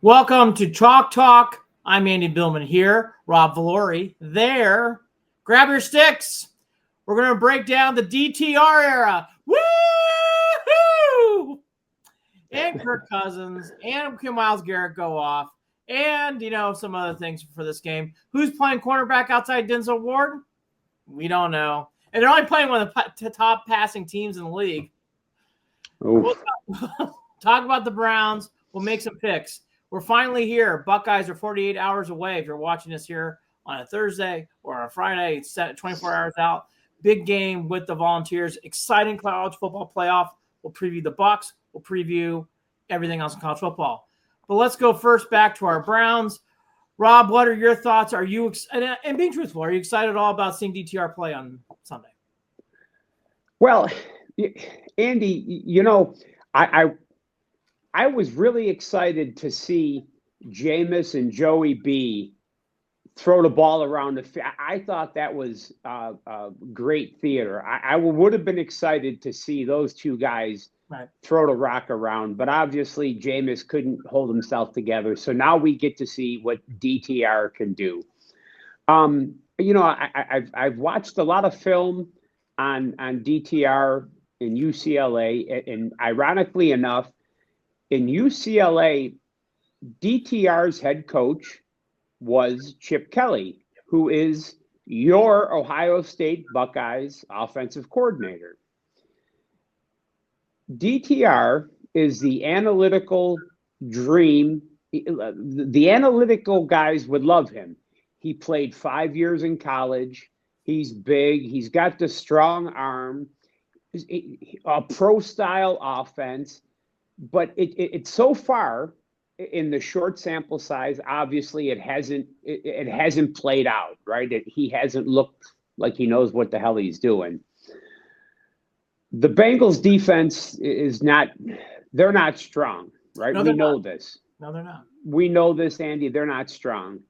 Welcome to Chalk Talk. I'm Andy Billman here, Rob Valori there. Grab your sticks. We're going to break down the DTR era. Woo-hoo! And Kirk Cousins and Myles Garrett go off. And, some other things for this game. Who's playing cornerback outside Denzel Ward? We don't know. And they're only playing one of the top passing teams in the league. We'll talk about the Browns. We'll make some picks. We're finally here. Buckeyes are 48 hours away. If you're watching us here on a Thursday or on a Friday, it's set 24 hours out. Big game with the Volunteers. Exciting college football playoff. We'll preview the Bucs. We'll preview everything else in college football. But let's go first back to our Browns. Rob, what are your thoughts? Are you and being truthful, are you excited at all about seeing DTR play on Sunday? Well, Andy, I was really excited to see Jameis and Joey B throw the ball around the field. I thought that was great theater. I would have been excited to see those two guys throw the rock around, but obviously Jameis couldn't hold himself together. So now we get to see what DTR can do. I've watched a lot of film on DTR in UCLA, and ironically enough, in UCLA, DTR's head coach was Chip Kelly, who is your Ohio State Buckeyes offensive coordinator. DTR is the analytical dream. The analytical guys would love him. He played 5 years in college. He's big. He's got the strong arm, a pro-style offense. But it's so far in the short sample size. Obviously, it hasn't played out, right? He hasn't looked like he knows what the hell he's doing. The Bengals defense is not. They're not strong, right? No, we know this. No, they're not. We know this, Andy. They're not strong.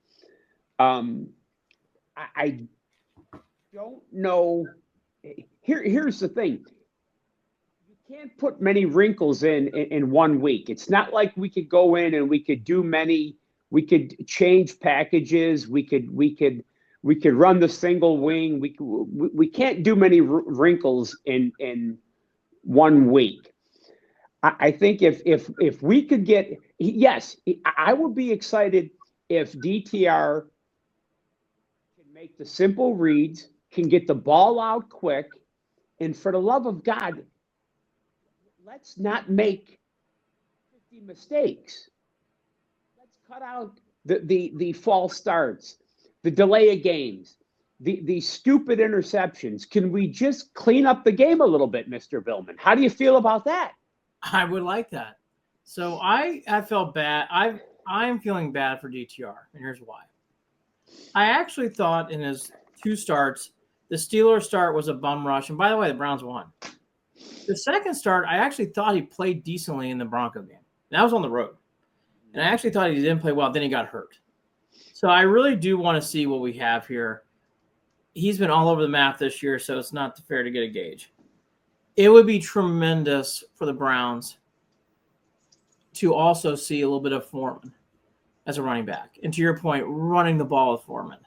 I don't know. Here's the thing. Can't put many wrinkles in 1 week. It's not like we could go in and we could change packages. We could run the single wing. We can't do many wrinkles in 1 week. I think if we could get, yes, I would be excited if DTR can make the simple reads, can get the ball out quick, and for the love of God, let's not make 50 mistakes. Let's cut out the false starts, the delay of games, the stupid interceptions. Can we just clean up the game a little bit, Mr. Billman? How do you feel about that? I would like that. So I felt bad. I'm feeling bad for DTR, and here's why. I actually thought in his 2 starts, the Steelers start was a bum rush. And by the way, the Browns won. The second start, I actually thought he played decently in the Bronco game. And that was on the road. And I actually thought he didn't play well. Then he got hurt. So I really do want to see what we have here. He's been all over the map this year, so it's not fair to get a gauge. It would be tremendous for the Browns to also see a little bit of Foreman as a running back. And to your point, running the ball with Foreman.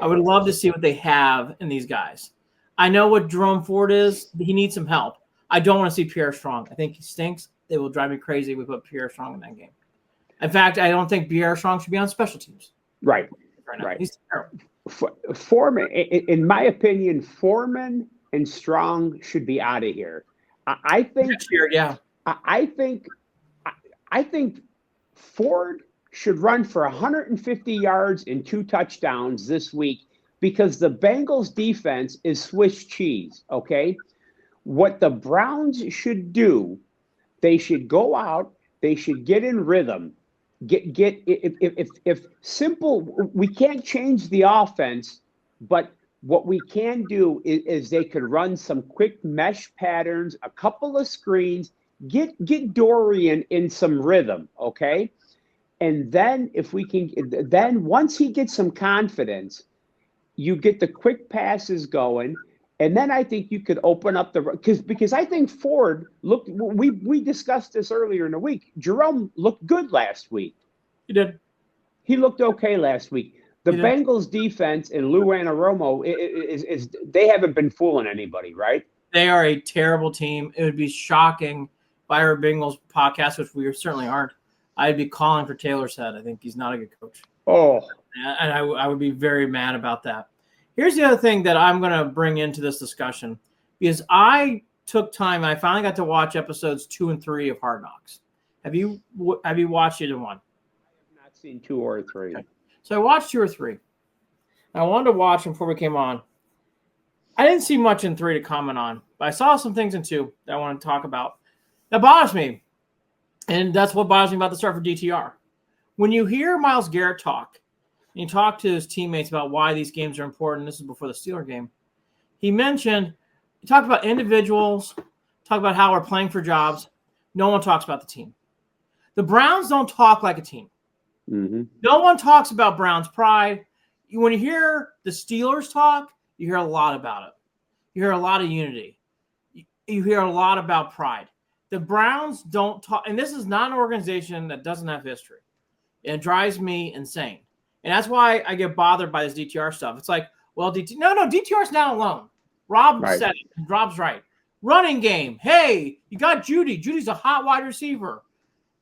I would love to see what they have in these guys. I know what Jerome Ford is. He needs some help. I don't want to see Pierre Strong. I think he stinks. It will drive me crazy if we put Pierre Strong in that game. In fact, I don't think Pierre Strong should be on special teams. Right. He's terrible. Foreman, in my opinion, Foreman and Strong should be out of here. I think. Next year, yeah. I think Ford should run for 150 yards and 2 touchdowns this week because the Bengals defense is Swiss cheese. Okay. What the Browns should do, they should go out, they should get in rhythm. If simple, we can't change the offense, but what we can do is they could run some quick mesh patterns, a couple of screens, get Dorian in some rhythm, okay? And then once he gets some confidence, you get the quick passes going. And then I think you could open up because I think Ford looked. We discussed this earlier in the week. Jerome looked good last week. He did. He looked okay last week. The He did. Bengals defense and Lou Anarumo is they haven't been fooling anybody, right? They are a terrible team. It would be shocking if I were Bengals podcast, which we certainly aren't. I'd be calling for Taylor's head. I think he's not a good coach. Oh, And I would be very mad about that. Here's the other thing that I'm going to bring into this discussion is I took time. I finally got to watch episodes 2 and 3 of Hard Knocks. Have you watched either one? I have not seen 2 or 3. Okay. So I watched 2 or 3. I wanted to watch them before we came on. I didn't see much in 3 to comment on, but I saw some things in 2 that I want to talk about. That bothers me. And that's what bothers me about the start for DTR. When you hear Myles Garrett talk, and you talk to his teammates about why these games are important, this is before the Steeler game, he talked about individuals, talk about how we're playing for jobs. No one talks about the team. The Browns don't talk like a team. Mm-hmm. No one talks about Browns pride. When you hear the Steelers talk, you hear a lot about it. You hear a lot of unity. You hear a lot about pride. The Browns don't talk, and this is not an organization that doesn't have history. It drives me insane. And that's why I get bothered by this DTR stuff. It's like, well, DTR's not alone. Rob said it. Rob's right. Running game. Hey, you got Judy. Judy's a hot wide receiver.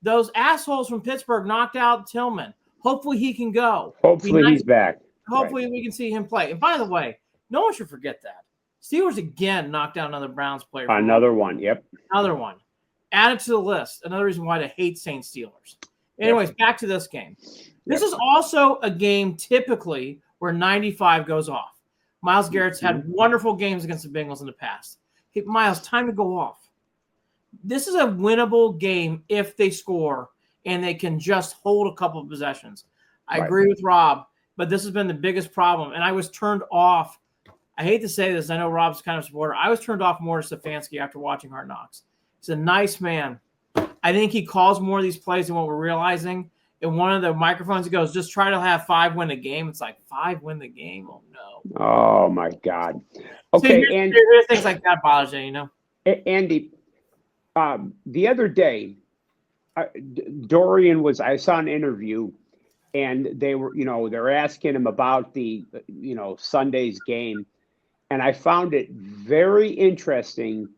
Those assholes from Pittsburgh knocked out Tillman. Hopefully he can go. Hopefully he's back. Hopefully we can see him play. And by the way, no one should forget that. Steelers again knocked down another Browns player. Another one. Yep. Another one. Add it to the list. Another reason why to hate Saints Steelers. Anyways, back to this game. This is also a game typically where 95 goes off. Myles Garrett's had wonderful games against the Bengals in the past. Hey, Myles, time to go off. This is a winnable game if they score and they can just hold a couple of possessions. I agree with Rob, but this has been the biggest problem. And I was turned off. I hate to say this. I know Rob's kind of a supporter. I was turned off more to Stefanski after watching Hard Knocks. He's a nice man. I think he calls more of these plays than what we're realizing. In one of the microphones, he goes, just try to have 5 win the game. It's like 5 win the game? Oh, no. Oh, my God. Okay, so and things like that bothers you, you know? Andy, the other day, Dorian I saw an interview, and they're asking him about the, Sunday's game. And I found it very interesting.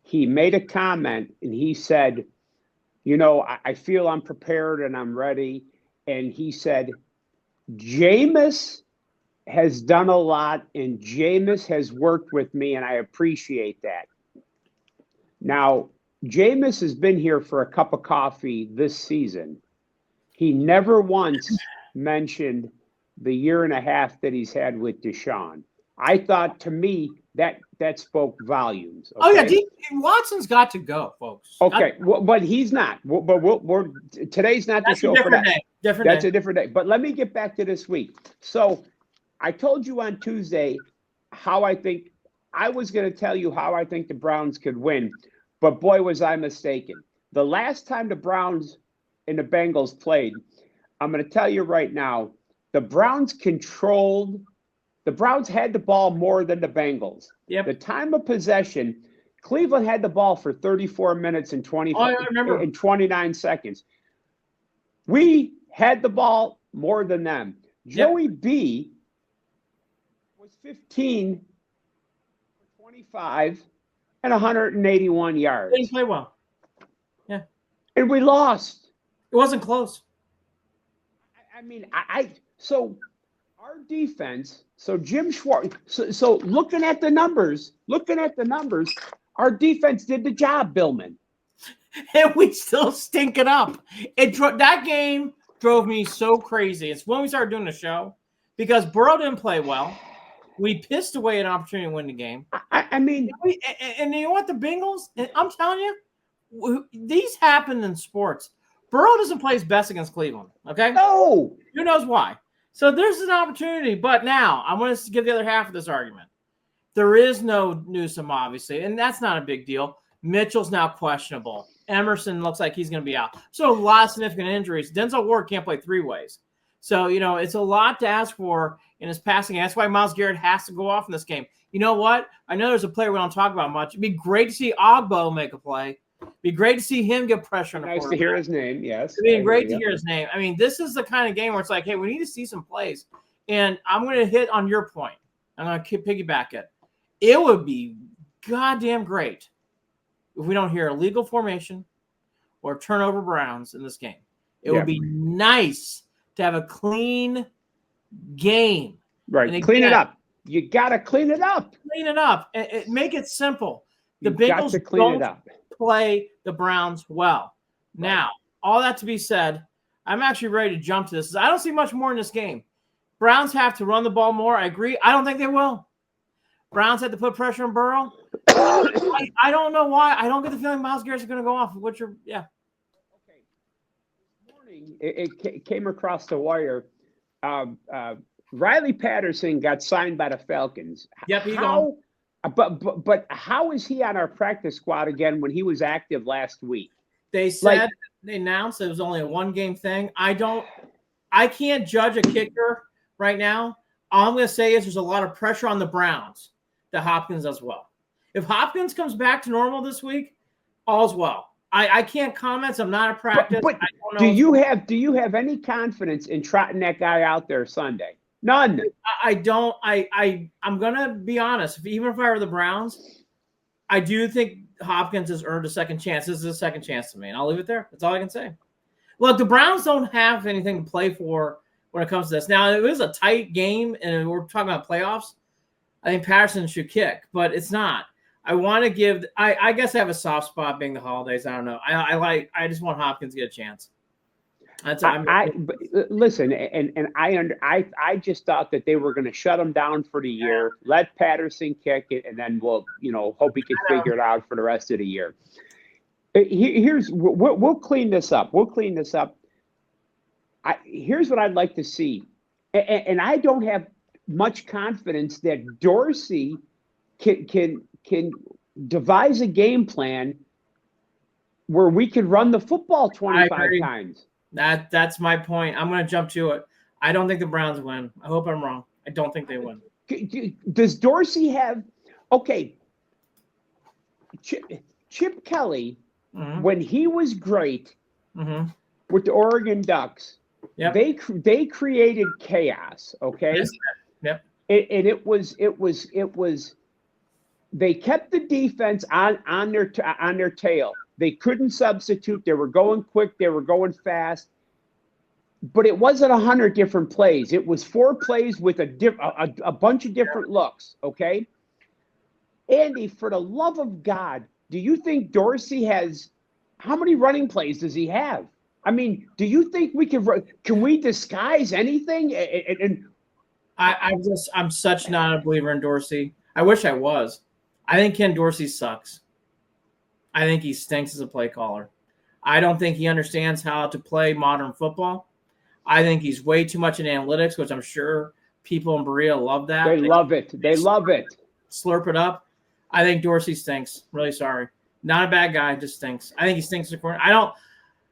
He made a comment and he said, I feel I'm prepared and I'm ready. And he said, Jameis has done a lot and Jameis has worked with me and I appreciate that. Now, Jameis has been here for a cup of coffee this season. He never once mentioned the year and a half that he's had with Deshaun. I thought, to me, that spoke volumes. Okay? Oh, yeah. Watson's got to go, folks. Okay. But he's not. But today's not the show for that. That's a different day. But let me get back to this week. So I told you on Tuesday how I was going to tell you how I think the Browns could win. But boy, was I mistaken. The last time the Browns and the Bengals played, I'm going to tell you right now, the Browns had the ball more than the Bengals. Yep. The time of possession, Cleveland had the ball for 34 minutes and 29 seconds. We had the ball more than them. Joey B was 15 for 25 and 181 yards. They didn't play well. Yeah. And we lost. It wasn't close. So our defense, so Jim Schwartz, so looking at the numbers, our defense did the job, Billman. And we still stink it up. That game drove me so crazy. It's when we started doing the show because Burrow didn't play well. We pissed away an opportunity to win the game. And you know what? The Bengals, I'm telling you, these happen in sports. Burrow doesn't play his best against Cleveland, okay? No. Who knows why? So there's an opportunity. But now I want to give the other half of this argument. There is no Newsome, obviously, and that's not a big deal. Mitchell's now questionable. Emerson looks like he's going to be out. So a lot of significant injuries. Denzel Ward can't play 3 ways. So, it's a lot to ask for in his passing. That's why Myles Garrett has to go off in this game. You know what? I know there's a player we don't talk about much. It'd be great to see Ogbo make a play. Be great to see him get pressure on the Nice to hear his name. Yes. It'd be great to hear his name. I mean, this is the kind of game where it's like, hey, we need to see some plays. And I'm going to hit on your point. I'm going to piggyback it. It would be goddamn great if we don't hear illegal formation or turnover Browns in this game. It would be nice to have a clean game. Right. Again, clean it up. You got to clean it up. Clean it up. Make it simple. The You've got Bengals to clean it up. play the Browns well. Right. Now, all that to be said, I'm actually ready to jump to this. I don't see much more in this game. Browns have to run the ball more. I agree. I don't think they will. Browns have to put pressure on Burrow. I don't know why. I don't get the feeling Myles Garrett's going to go off. Okay. This morning, it came across the wire. Riley Patterson got signed by the Falcons. Yep, but how is he on our practice squad again when he was active last week? They said they announced it was only a one-game thing. I can't judge a kicker right now. All I'm going to say is there's a lot of pressure on the Browns, to Hopkins as well. If Hopkins comes back to normal this week, all's well. I can't comment. So I'm not at practice. But I don't know do you have any confidence in trotting that guy out there Sunday? None. I don't. I'm gonna be honest. Even if I were the Browns, I do think Hopkins has earned a second chance. This is a second chance to me, and I'll leave it there. That's all I can say. Look, the Browns don't have anything to play for when it comes to this. Now, it was a tight game, and we're talking about playoffs. I think Patterson should kick, but it's not. I want to give. I guess I have a soft spot being the holidays. I don't know. I just want Hopkins to get a chance. But listen, and I just thought that they were going to shut him down for the year, let Patterson kick it, and then we'll hope he can figure it out for the rest of the year. We'll clean this up. Here's what I'd like to see, and I don't have much confidence that Dorsey can devise a game plan where we could run the football 25 times. That's my point. I'm going to jump to it. I don't think the Browns win. I hope I'm wrong. I don't think they win. Does Dorsey have – okay, Chip Kelly, when he was great with the Oregon Ducks, they created chaos, okay? Yes. Yep. And it was they kept the defense on their tail. They couldn't substitute. They were going quick. They were going fast. But it wasn't 100 different plays. It was 4 plays with a bunch of different looks, okay? Andy, for the love of God, do you think Dorsey has – how many running plays does he have? I mean, do you think we can we disguise anything? I'm such not a believer in Dorsey. I wish I was. I think Ken Dorsey sucks. I think he stinks as a play caller. I don't think he understands how to play modern football. I think he's way too much in analytics, which I'm sure people in Berea love that. They love it. Slurp it up. I think Dorsey stinks. Really sorry. Not a bad guy, just stinks. I think he stinks as a corner.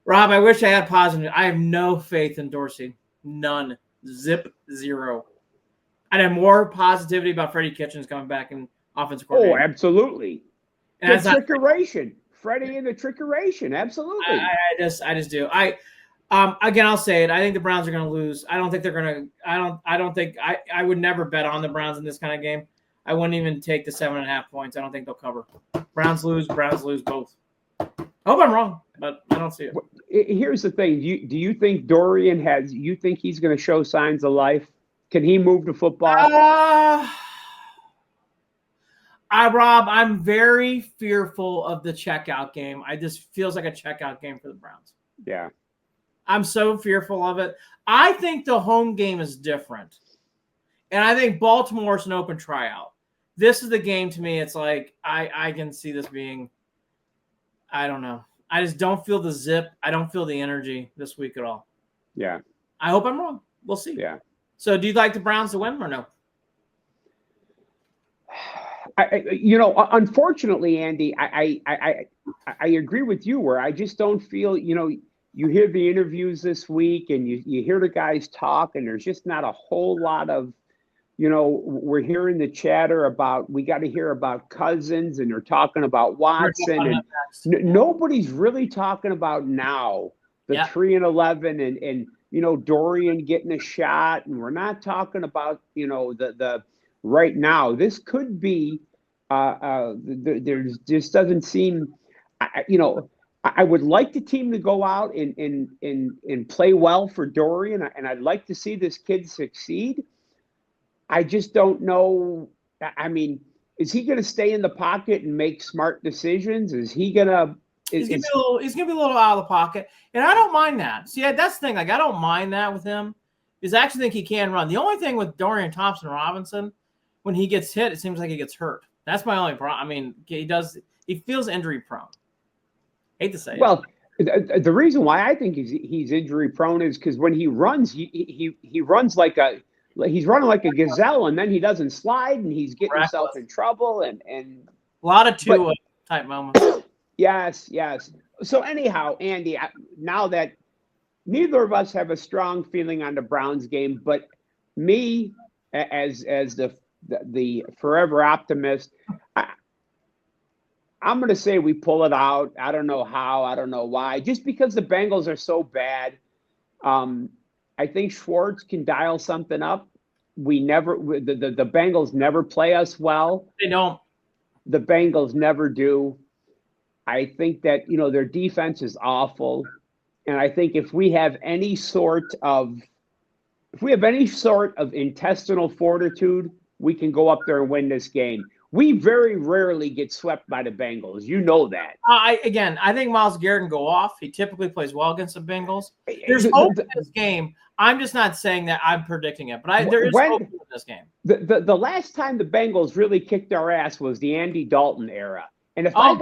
Rob, I wish I had positive. I have no faith in Dorsey. None. Zero. I'd have more positivity about Freddie Kitchens coming back in offensive coordinator. Oh, absolutely. And the trickeration. Freddie and the trickeration. Absolutely. I just do. Again, I'll say it. I think the Browns are going to lose. I don't think they're going to. I don't think. I would never bet on the Browns in this kind of game. I wouldn't even take the 7.5 points. I don't think they'll cover. Browns lose both. I hope I'm wrong, but I don't see it. Here's the thing. Do you think Dorian you think he's going to show signs of life? Can he move the football? Rob, I'm very fearful of the checkout game. I just feels like a checkout game for the Browns. Yeah. I'm so fearful of it. I think the home game is different. And I think Baltimore's an open tryout. This is the game to me. It's like I can see this being, I don't know. I just don't feel the zip. I don't feel the energy this week at all. Yeah. I hope I'm wrong. We'll see. Yeah. So do you like the Browns to win or no? Unfortunately, Andy, I agree with you where I just don't feel, you hear the interviews this week and you hear the guys talk and there's just not a whole lot of we're hearing the chatter about we got to hear about Cousins, and they're talking about Watson, and nobody's really talking about now the 3-11 and Dorian getting a shot, and we're not talking about the right now. This could be there just doesn't seem I would like the team to go out and play well for Dorian, and I'd like to see this kid succeed. I just don't know. I mean, is he going to stay in the pocket and make smart decisions? Is he going to? He's going to be a little out of the pocket, and I don't mind that. See, that's the thing. Like, I don't mind that with him, because I actually think he can run. The only thing with Dorian Thompson-Robinson, when he gets hit, it seems like he gets hurt. That's my only problem. I mean, he feels injury prone. Hate to say it. The reason why I think he's injury prone is because when he runs, he runs he's running like a gazelle, and then he doesn't slide, and he's getting himself in trouble, and a lot of type moments. Yes. So anyhow, Andy, now that neither of us have a strong feeling on the Browns game, but me as the forever optimist, I'm going to say we pull it out. I don't know how. I don't know why. Just because the Bengals are so bad. I think Schwartz can dial something up. The Bengals never play us well. They don't. The Bengals never do. I think that, their defense is awful. And I think if we have any sort of intestinal fortitude, we can go up there and win this game. We very rarely get swept by the Bengals. You know that. I think Myles Garrett can go off. He typically plays well against the Bengals. There's hope in this game. I'm just not saying that I'm predicting it, but there is hope in this game. The last time the Bengals really kicked our ass was the Andy Dalton era. And if I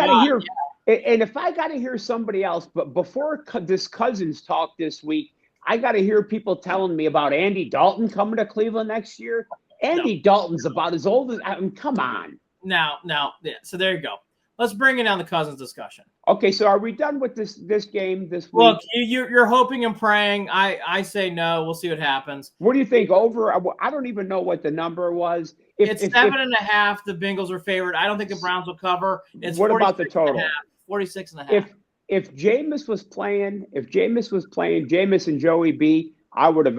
got to hear somebody else, but before this Cousins talk this week, I got to hear people telling me about Andy Dalton coming to Cleveland next year. Andy Dalton's about as old as come on. Now, yeah. So there you go. Let's bring it down the Cousins discussion. Okay, so are we done with this game this week? Look, you're hoping and praying. I say no. We'll see what happens. What do you think? Over? I don't even know what the number was. It's 7.5. The Bengals are favored. I don't think the Browns will cover. It's what about the total? 46.5. If Jameis was playing, Jameis and Joey B, I would have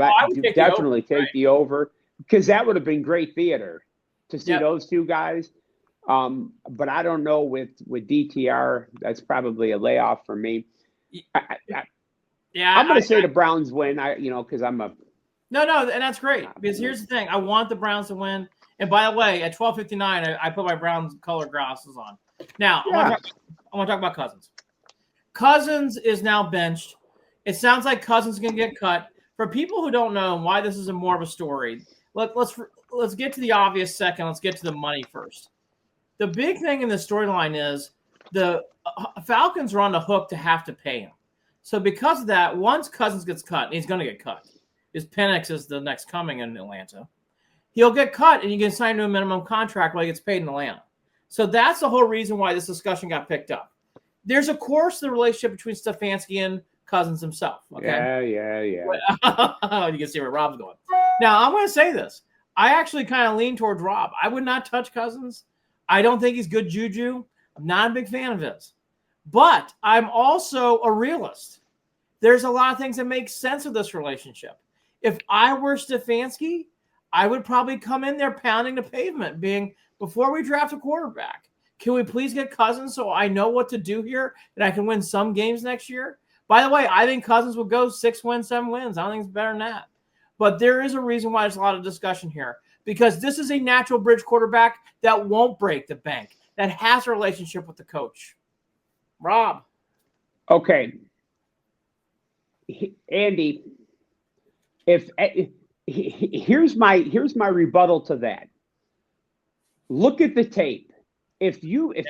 definitely take the over, because that would have been great theater to see those two guys. But I don't know with DTR, that's probably a layoff for me. I'm going to say the Browns win. Because I'm a no, and that's great, because here's the thing: I want the Browns to win. And by the way, at 12:59, I put my Browns color glasses on. Now I want to talk about Cousins. Cousins is now benched. It sounds like Cousins is going to get cut. For people who don't know why this is more of a story, let's get to the obvious second. Let's get to the money first. The big thing in the storyline is the Falcons are on the hook to have to pay him. So because of that, once Cousins gets cut, and he's going to get cut, because Penix is the next coming in Atlanta, he'll get cut and you can sign to a minimum contract while he gets paid in Atlanta. So that's the whole reason why this discussion got picked up. There's, of course, the relationship between Stefanski and Cousins himself. Okay? Yeah. You can see where Rob's going. Now, I'm going to say this. I actually kind of lean towards Rob. I would not touch Cousins. I don't think he's good juju. I'm not a big fan of his. But I'm also a realist. There's a lot of things that make sense of this relationship. If I were Stefanski, I would probably come in there pounding the pavement, being, before we draft a quarterback, can we please get Cousins so I know what to do here and I can win some games next year? By the way, I think Cousins will go 6 wins, 7 wins. I don't think it's better than that. But there is a reason why there's a lot of discussion here, because this is a natural bridge quarterback that won't break the bank, that has a relationship with the coach. Rob. Okay. Andy, here's my rebuttal to that. Look at the tape. If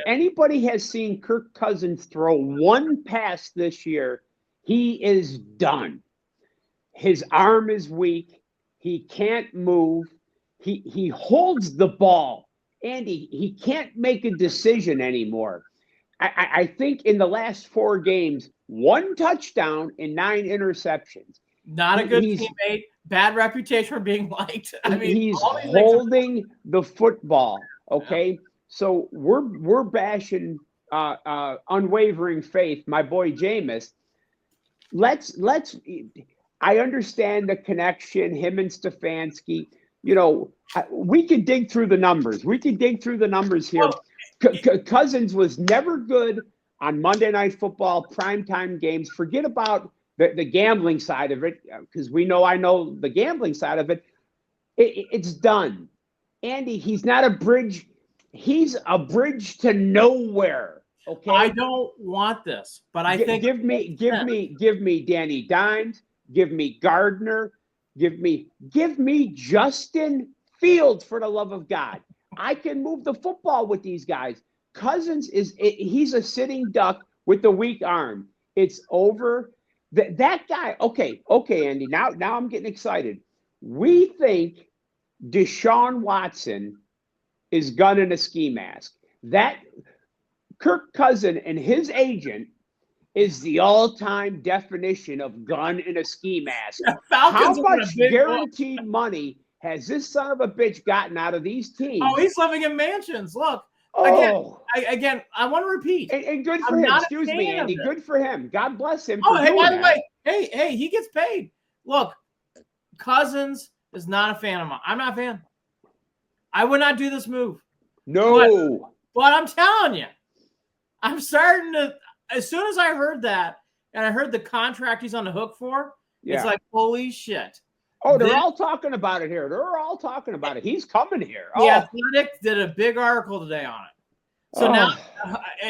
anybody has seen Kirk Cousins throw one pass this year, he is done. His arm is weak. He can't move. He holds the ball. Andy, he can't make a decision anymore. I think in the last 4 games, 1 touchdown and 9 interceptions. Not a good teammate, bad reputation for being liked. I mean, he's holding the football. Okay, yeah. So we're bashing unwavering faith. My boy Jameis. Let's. I understand the connection. Him and Stefanski. You know, we could dig through the numbers. We could dig through the numbers here. Cousins was never good on Monday Night Football primetime games. Forget about the gambling side of it, because I know the gambling side of it. It's done. Andy, he's not a bridge. He's a bridge to nowhere. Okay. I don't want this, but I think give me Danny Dimes. Give me Gardner. Give me Justin Fields, for the love of God. I can move the football with these guys. Cousins he's a sitting duck with the weak arm. It's over. That guy. Okay, Andy. Now I'm getting excited. We think Deshaun Watson is gunning a ski mask. That Kirk Cousins and his agent is the all-time definition of gun in a ski mask. How much guaranteed money has this son of a bitch gotten out of these teams? Oh, he's living in mansions. Look. Again, I want to repeat. And good for him. Excuse me, Andy. Good for him. God bless him. Oh, hey, by the way, hey, he gets paid. Look, Cousins is not a fan of mine. I'm not a fan. I would not do this move. No. But I'm telling you, I'm starting to. As soon as I heard that, and I heard the contract he's on the hook for, it's like, holy shit. Oh, they're all talking about it here. They're all talking about it. He's coming here. The Athletic did a big article today on it. So now,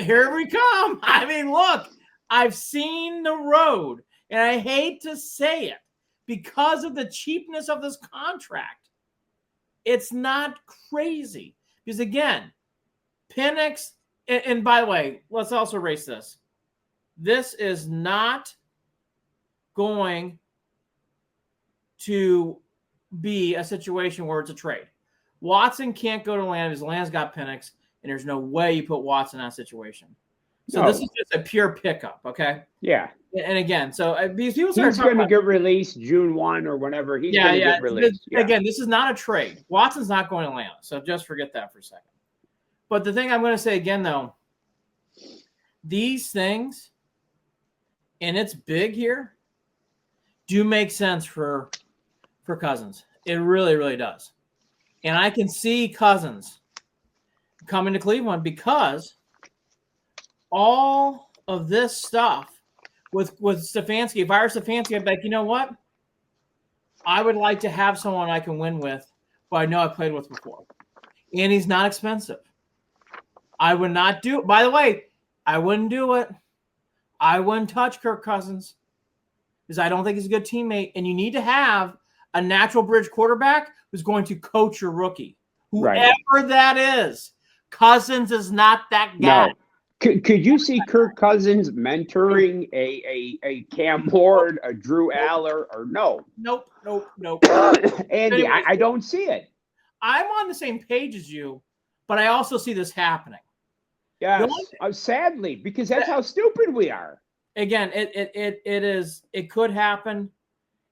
here we come. I mean, look, I've seen the road, and I hate to say it because of the cheapness of this contract. It's not crazy. Because, again, Penix, and by the way, let's also erase this. This is not going to be a situation where it's a trade. Watson can't go to Atlanta because Atlanta's got Penix, and there's no way you put Watson in that situation. So this is just a pure pickup, okay? Yeah. And again, so these people he's going to get released June 1 or whenever he's going to get released. Again, this is not a trade. Watson's not going to Atlanta, so just forget that for a second. But the thing I'm going to say again, though, these things, and it's big here, do make sense for Cousins. It really, really does. And I can see Cousins coming to Cleveland because all of this stuff with Stefanski, if I were Stefanski, I'd be like, you know what? I would like to have someone I can win with, but I know I played with before. And he's not expensive. I would not do it. By the way, I wouldn't do it. I wouldn't touch Kirk Cousins because I don't think he's a good teammate. And you need to have a natural bridge quarterback who's going to coach your rookie. Whoever that is. Cousins is not that guy. No. Could you see Kirk Cousins mentoring a Cam Ward, a Drew Allar, or no? Nope. Andy, I don't see it. I'm on the same page as you, but I also see this happening. Yes, sadly, because that's how stupid we are. Again, it could happen,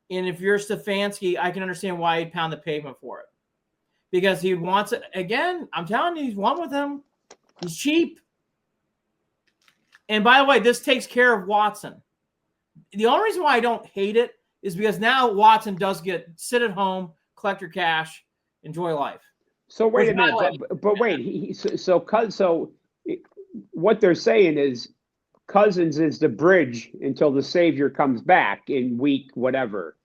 and if you're Stefanski, I can understand why he'd pound the pavement for it, because he wants it. Again, I'm telling you, he's one with him. He's cheap. And by the way, this takes care of Watson. The only reason why I don't hate it is because now Watson does sit at home, collect your cash, enjoy life. So wait a minute, but wait. So what they're saying is Cousins is the bridge until the Savior comes back in week whatever.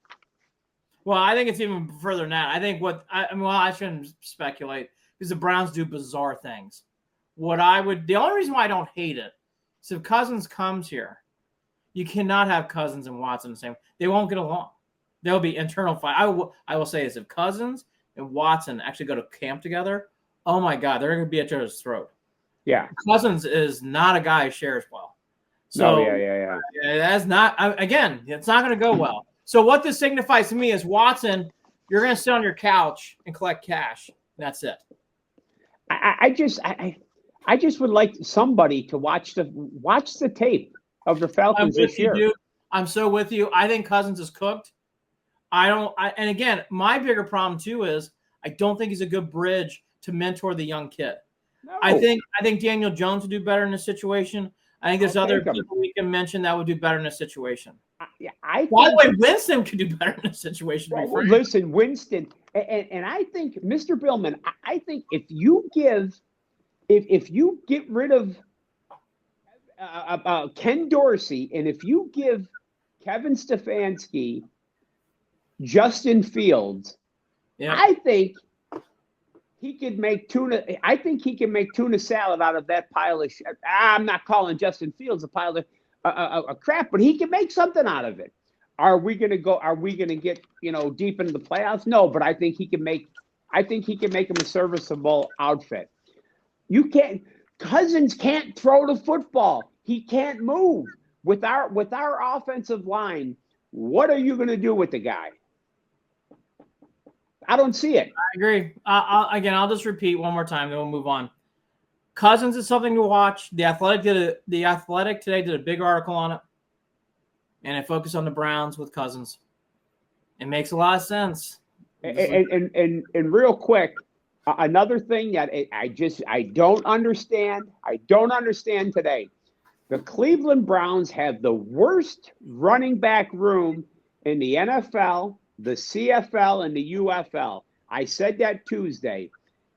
Well, I think it's even further than that. I think I shouldn't speculate because the Browns do bizarre things. The only reason why I don't hate it is if Cousins comes here, you cannot have Cousins and Watson the same. They won't get along. There'll be internal fight. I will say this: if Cousins and Watson actually go to camp together, oh my God, they're going to be at each other's throat. Yeah, Cousins is not a guy who shares well. So yeah. That's not. Again, it's not going to go well. So what this signifies to me is Watson, you're going to sit on your couch and collect cash. And that's it. I just would like somebody to watch the tape of the Falcons this year. I'm so with you. I think Cousins is cooked. And again, my bigger problem too is I don't think he's a good bridge to mentor the young kid. No. I think Daniel Jones would do better in this situation. I think there's other people we can mention that would do better in this situation. By the way, Winston could do better in this situation. Listen, Winston, and I think, Mr. Billman, I think if you get rid of Ken Dorsey, and if you give Kevin Stefanski Justin Fields, I think he could make tuna. I think he can make tuna salad out of that pile of shit. I'm not calling Justin Fields a pile of crap, but he can make something out of it. Are we going to get deep into the playoffs? No, but I think he can make him a serviceable outfit. Cousins can't throw the football. He can't move. With our offensive line, what are you going to do with the guy? I don't see it. I agree. I'll just repeat one more time, then we'll move on. Cousins is something to watch. The Athletic today did a big article on it, and it focused on the Browns with Cousins. It makes a lot of sense. And real quick, another thing that I don't understand. I don't understand today. The Cleveland Browns have the worst running back room in the NFL, the CFL, and the UFL. I said that Tuesday.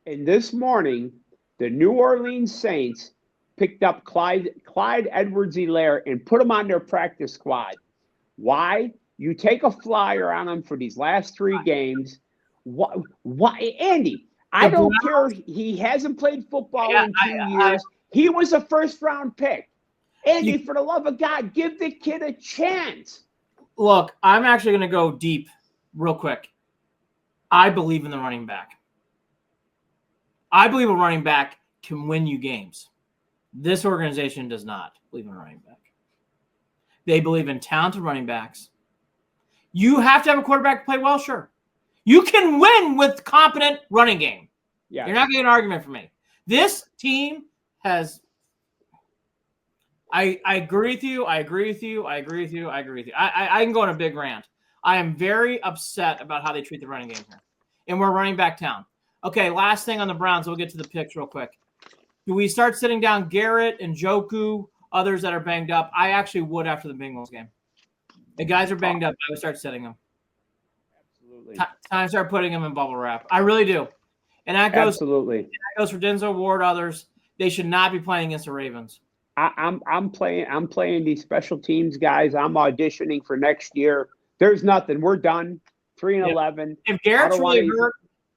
And this morning, the New Orleans Saints picked up Clyde Edwards-Helaire and put him on their practice squad. Why? You take a flyer on him for these last 3 games. Why, Andy? I don't care. He hasn't played football in 2 years. He was a first-round pick. Andy, for the love of God, give the kid a chance. Look, I'm actually going to go deep real quick. I believe in the running back. I believe a running back can win you games. This organization does not believe in a running back. They believe in talented running backs. You have to have a quarterback play well, sure. You can win with competent running game. Yeah. You're not getting an argument from me. This team has – I agree with you. I agree with you. I can go on a big rant. I am very upset about how they treat the running game here. And we're running back town. Okay, last thing on the Browns. We'll get to the picks real quick. Do we start sitting down Garrett and Njoku, others that are banged up? I actually would after the Bengals game. The guys are banged up. I would start sitting them. Absolutely. Time to start putting them in bubble wrap. I really do. And that goes, absolutely. That goes for Denzel Ward, others. They should not be playing against the Ravens. I'm playing these special teams guys. I'm auditioning for next year. There's nothing. We're done. 3-11. If Garrett's really hurt,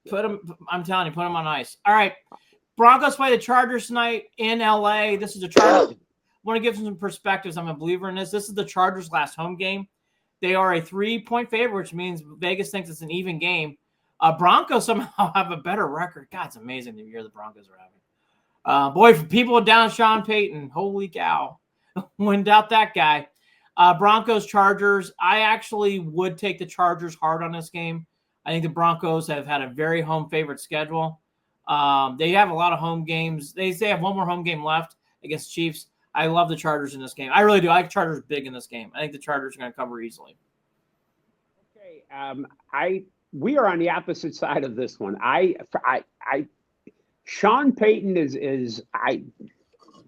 put him. I'm telling you, put him on ice. All right. Broncos play the Chargers tonight in LA. This is the Chargers. I want to give some perspectives. I'm a believer in this. This is the Chargers' last home game. They are a 3-point favorite, which means Vegas thinks it's an even game. Broncos somehow have a better record. God, it's amazing the year the Broncos are having. Boy, for people down Sean Payton, holy cow. Wouldn't doubt that guy. Broncos, Chargers. I actually would take the Chargers hard on this game. I think the Broncos have had a very home favorite schedule. They have a lot of home games. They have one more home game left against Chiefs. I love the Chargers in this game. I really do. I like Chargers big in this game. I think the Chargers are going to cover easily. Okay. We are on the opposite side of this one. Sean Payton is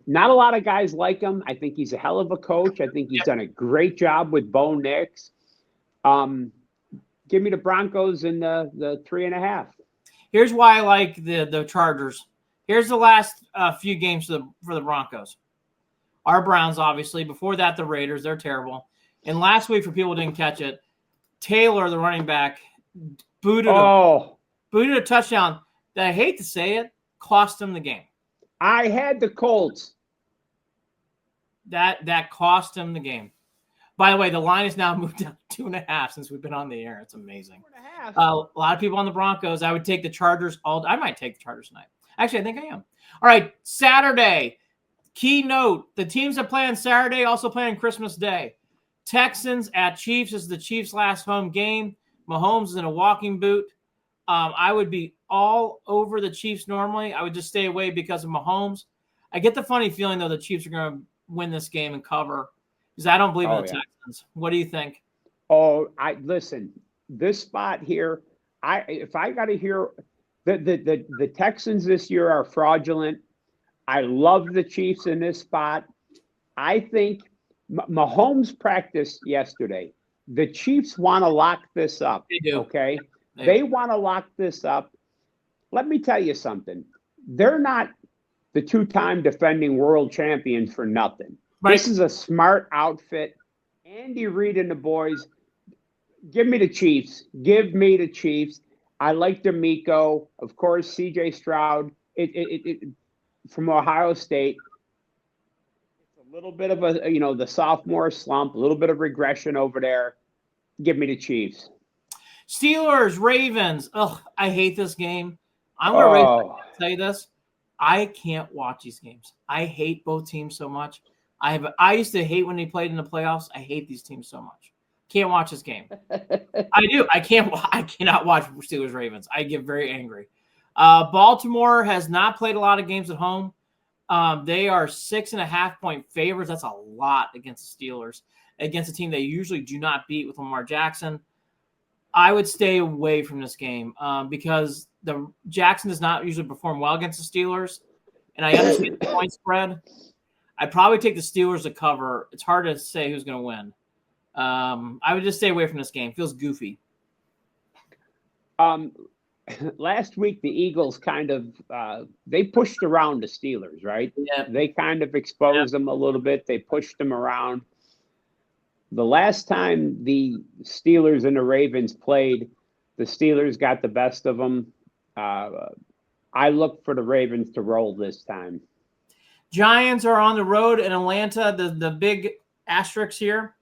not a lot of guys like him. I think he's a hell of a coach. I think he's done a great job with Bo Nix. Give me the Broncos in the 3.5. Here's why I like the Chargers. Here's the last few games for the Broncos. Our Browns, obviously. Before that, the Raiders. They're terrible. And last week, for people who didn't catch it, Taylor, the running back, booted a touchdown that, I hate to say it, cost him the game. I had the Colts. That cost him the game. By the way, the line is now moved down to 2.5 since we've been on the air. It's amazing. 2.5. A lot of people on the Broncos. I would take the Chargers. I might take the Chargers tonight. Actually, I think I am. All right, Saturday. Key note, the teams that play on Saturday also play on Christmas Day. Texans at Chiefs is the Chiefs' last home game. Mahomes is in a walking boot. I would be all over the Chiefs normally. I would just stay away because of Mahomes. I get the funny feeling, though, the Chiefs are going to win this game and cover because I don't believe in the Texans. What do you think? Oh, listen. this spot here, if I got to hear the Texans this year are fraudulent. I love the Chiefs in this spot. I think Mahomes practiced yesterday. The Chiefs want to lock this up. They do. Okay. They want to lock this up. Let me tell you something. They're not the two-time defending world champions for nothing. Right. This is a smart outfit. Andy Reid and the boys, give me the Chiefs. Give me the Chiefs. I like D'Amico. Of course, C.J. Stroud from Ohio State. It's a little bit of the sophomore slump, a little bit of regression over there. Give me the Chiefs. Steelers, Ravens. Ugh, I hate this game. I'm going to say this. I can't watch these games. I hate both teams so much. I used to hate when they played in the playoffs. I hate these teams so much. Can't watch this game. I do. I cannot watch Steelers, Ravens. I get very angry. Baltimore has not played a lot of games at home. They are 6.5-point favorites. That's a lot against the Steelers, against a team they usually do not beat with Lamar Jackson. I would stay away from this game because the Jackson does not usually perform well against the Steelers, and I understand the point spread. I'd probably take the Steelers to cover. It's hard to say who's going to win. I would just stay away from this game. Feels goofy. Last week, the Eagles kind of they pushed around the Steelers, right? Yeah. They kind of exposed them a little bit. They pushed them around. The last time the Steelers and the Ravens played, the Steelers got the best of them. I look for the Ravens to roll this time. Giants are on the road in Atlanta. The big asterisk here.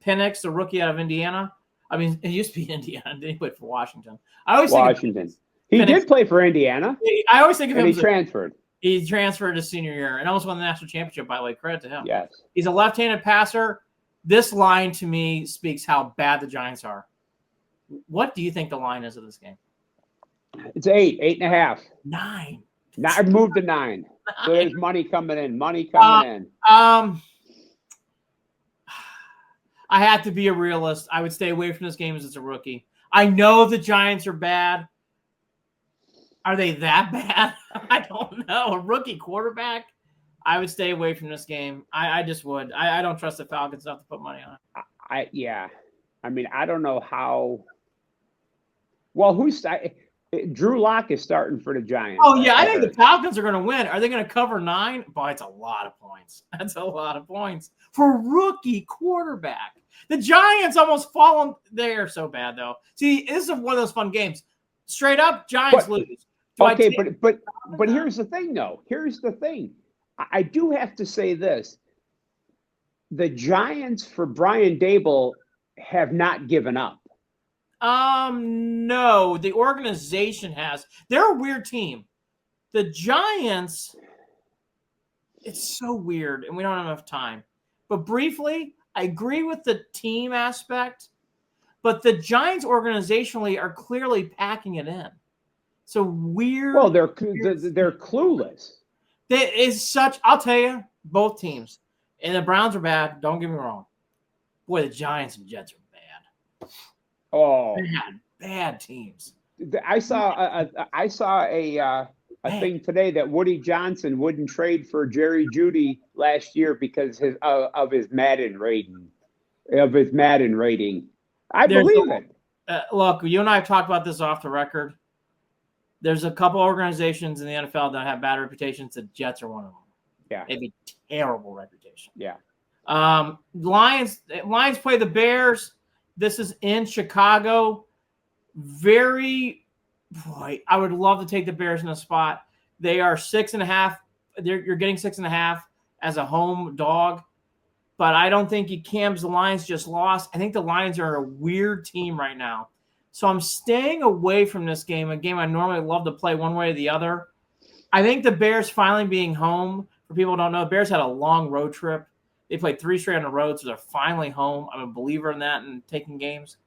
Penix, the rookie out of Indiana. I mean, it used to be Indiana. Then he played for Washington. Washington. He did play for Indiana. I always think of him. He transferred. He transferred his senior year and almost won the national championship, by the way. Credit to him. Yes. He's a left-handed passer. This line, to me, speaks how bad the Giants are. What do you think the line is of this game? It's 8.5. 9. Now I've moved to 9. So there's money coming in. I have to be a realist. I would stay away from this game as it's a rookie. I know the Giants are bad. Are they that bad? I don't know. A rookie quarterback? I would stay away from this game. I just would. I don't trust the Falcons enough to put money on it. Yeah. I mean, I don't know how. Well, Drew Lock is starting for the Giants. Oh, yeah. I think the Falcons are going to win. Are they going to cover 9? Boy, it's a lot of points. That's a lot of points for a rookie quarterback. The Giants almost fallen. They're so bad, though. See, this is one of those fun games. Straight up, Giants lose. But here's the thing, though. Here's the thing. I do have to say this. The Giants, for Brian Daboll, have not given up. No, the organization has. They're a weird team. The Giants, it's so weird, and we don't have enough time. But briefly, I agree with the team aspect, but the Giants organizationally are clearly packing it in. So weird. Well, they're clueless. That is such. I'll tell you, both teams, and the Browns are bad. Don't get me wrong. Boy, the Giants and Jets are bad. Oh, bad teams. I saw a thing today that Woody Johnson wouldn't trade for Jerry Jeudy last year because of his Madden rating. I believe it. Look, you and I have talked about this off the record. There's a couple organizations in the NFL that have bad reputations. The Jets are one of them. Yeah, it'd be terrible reputation. Yeah. Lions play the Bears. This is in Chicago. I would love to take the Bears in a spot. They are 6.5. You're getting 6.5 as a home dog, but I don't think you cams the Lions just lost. I think the Lions are a weird team right now. So I'm staying away from this game, a game I normally love to play one way or the other. I think the Bears finally being home, for people who don't know, the Bears had a long road trip. They played 3 straight on the road, so they're finally home. I'm a believer in that and taking games.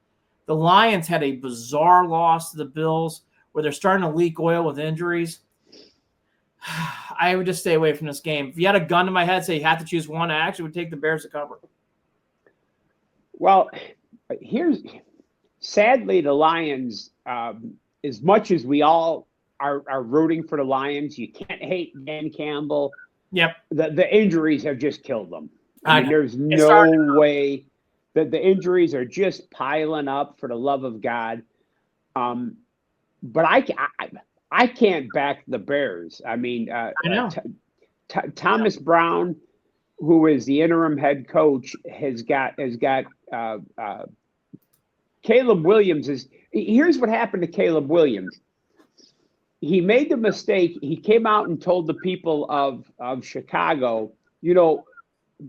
The Lions had a bizarre loss to the Bills where they're starting to leak oil with injuries. I would just stay away from this game. If you had a gun to my head, say you had to choose one, I actually would take the Bears to cover. Well, sadly, the Lions, as much as we all are rooting for the Lions, you can't hate Dan Campbell. Yep. The injuries have just killed them. I mean, know. there's no way that the injuries are just piling up, for the love of God. But I can't back the Bears. I mean, I know. Thomas Brown, who is the interim head coach, has got Caleb Williams. Here's what happened to Caleb Williams. He made the mistake. He came out and told the people of Chicago,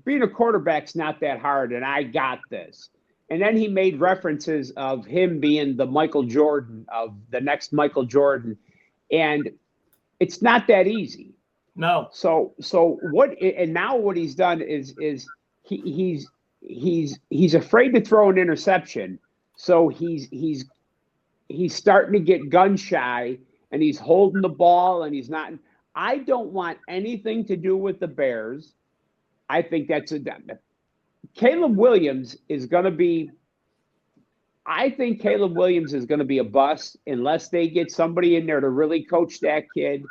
being a quarterback's not that hard, and I got this. And then he made references of him being the Michael Jordan, of the next Michael Jordan. And it's not that easy. No. So now what he's done is he's afraid to throw an interception. So he's starting to get gun shy, and he's holding the ball, and he's not. I don't want anything to do with the Bears. I think Caleb Williams is going to be. I think Caleb Williams is going to be a bust unless they get somebody in there to really coach that kid.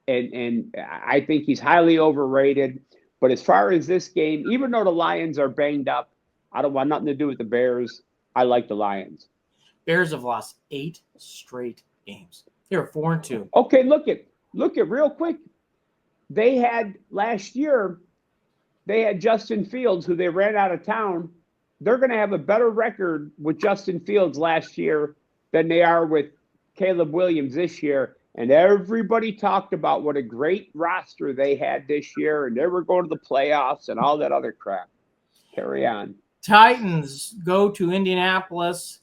And I think he's highly overrated. But as far as this game, even though the Lions are banged up, I don't want nothing to do with the Bears. I like the Lions. Bears have lost 8 straight games. They're 4-2. Okay, look at real quick. They had last year. They had Justin Fields, who they ran out of town. They're going to have a better record with Justin Fields last year than they are with Caleb Williams this year. And everybody talked about what a great roster they had this year, and they were going to the playoffs and all that other crap. Carry on. Titans go to Indianapolis.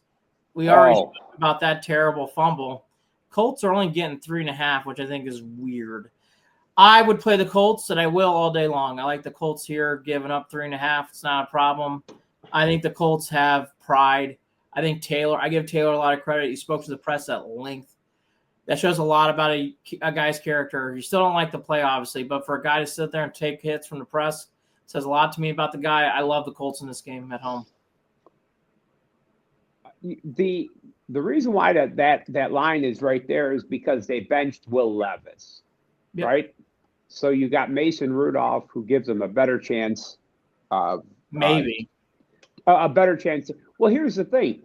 We already talked about that terrible fumble. Colts are only getting 3.5, which I think is weird. I would play the Colts, and I will all day long. I like the Colts here, giving up 3.5. It's not a problem. I think the Colts have pride. I think I give Taylor a lot of credit. He spoke to the press at length. That shows a lot about a guy's character. You still don't like the play, obviously, but for a guy to sit there and take hits from the press, says a lot to me about the guy. I love the Colts in this game at home. The reason why that line is right there is because they benched Will Levis, yep. Right? So you got Mason Rudolph, who gives them a better chance. Maybe. A better chance. Well, here's the thing.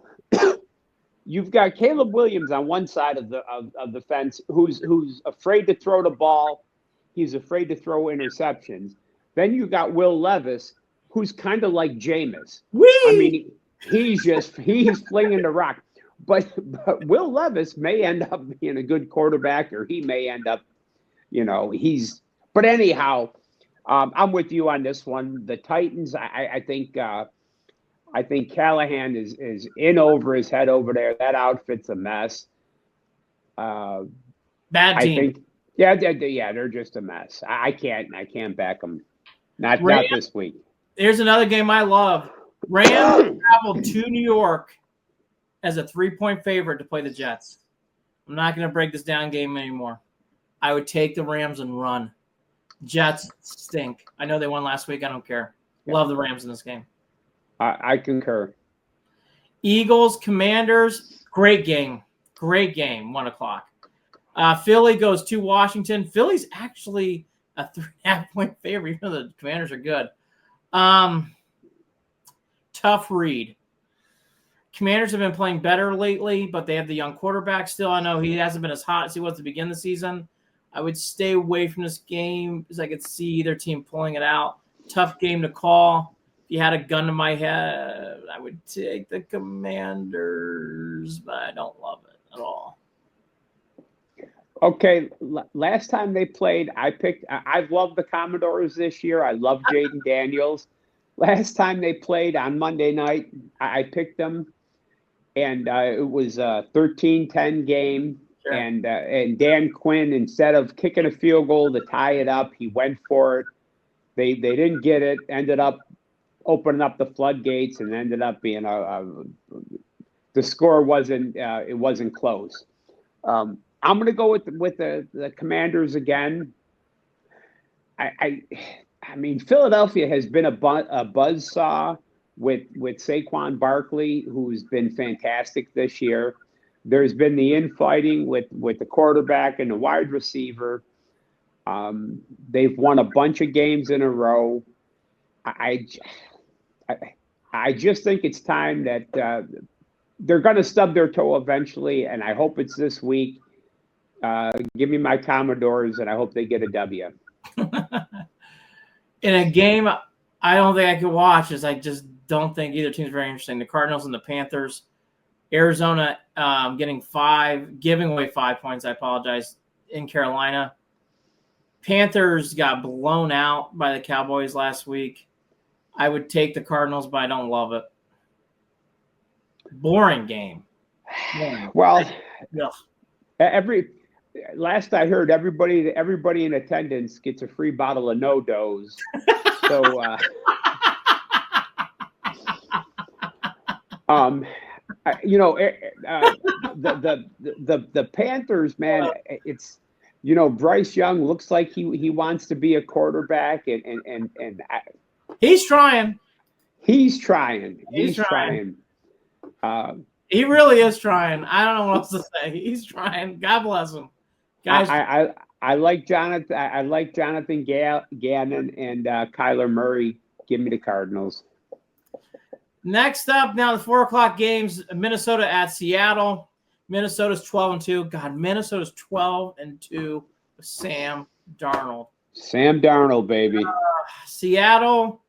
You've got Caleb Williams on one side of the fence, who's afraid to throw the ball. He's afraid to throw interceptions. Then you got Will Levis, who's kind of like Jameis. I mean, he's flinging the rock. But Will Levis may end up being a good quarterback, or he may end up, But anyhow, I'm with you on this one. The Titans, I think Callahan is in over his head over there. That outfit's a mess. Bad team. I think, they're just a mess. I can't back them. Not this week. Here's another game I love. Rams traveled to New York as a 3-point favorite to play the Jets. I'm not going to break this down game anymore. I would take the Rams and run. Jets stink. I know they won last week. I don't care. Yeah. Love the Rams in this game. I concur. Eagles, Commanders, great game. 1:00. Philly goes to Washington. Philly's actually a 3.5-point favorite, even though the Commanders are good. Tough read. Commanders have been playing better lately, but they have the young quarterback still. I know he hasn't been as hot as he was to begin the season. I would stay away from this game because I could see either team pulling it out. Tough game to call. If you had a gun to my head, I would take the Commanders, but I don't love it at all. Okay, last time they played, I've loved the Commodores this year. I love Jaden Daniels. Last time they played on Monday night, I picked them, and it was a 13-10 game. Sure. And Dan Quinn, instead of kicking a field goal to tie it up, he went for it. They didn't get it. Ended up opening up the floodgates, and ended up being the score wasn't close. I'm going to go with the Commanders again. I mean, Philadelphia has been a buzzsaw with Saquon Barkley, who's been fantastic this year. There's been the infighting with the quarterback and the wide receiver. They've won a bunch of games in a row. I just think it's time that they're going to stub their toe eventually, and I hope it's this week. Give me my Commodores, and I hope they get a W. In a game I don't think I could watch, is I just don't think either team's very interesting. The Cardinals and the Panthers. Arizona giving away 5 points, I apologize, in Carolina. Panthers got blown out by the Cowboys last week. I would take the Cardinals, but I don't love it. Boring game. Boring. Well, last I heard, everybody in attendance gets a free bottle of No-Dose. So, the Panthers, man, it's, Bryce Young looks like he wants to be a quarterback, and he's trying. He's trying. He really is trying. I don't know what else to say. He's trying. God bless him, guys. I like Jonathan. I like Jonathan Gannon and Kyler Murray. Give me the Cardinals. Next up, now the 4:00 games: Minnesota at Seattle. Minnesota's 12-2. God, Minnesota's 12-2 with Sam Darnold. Sam Darnold, baby. Seattle.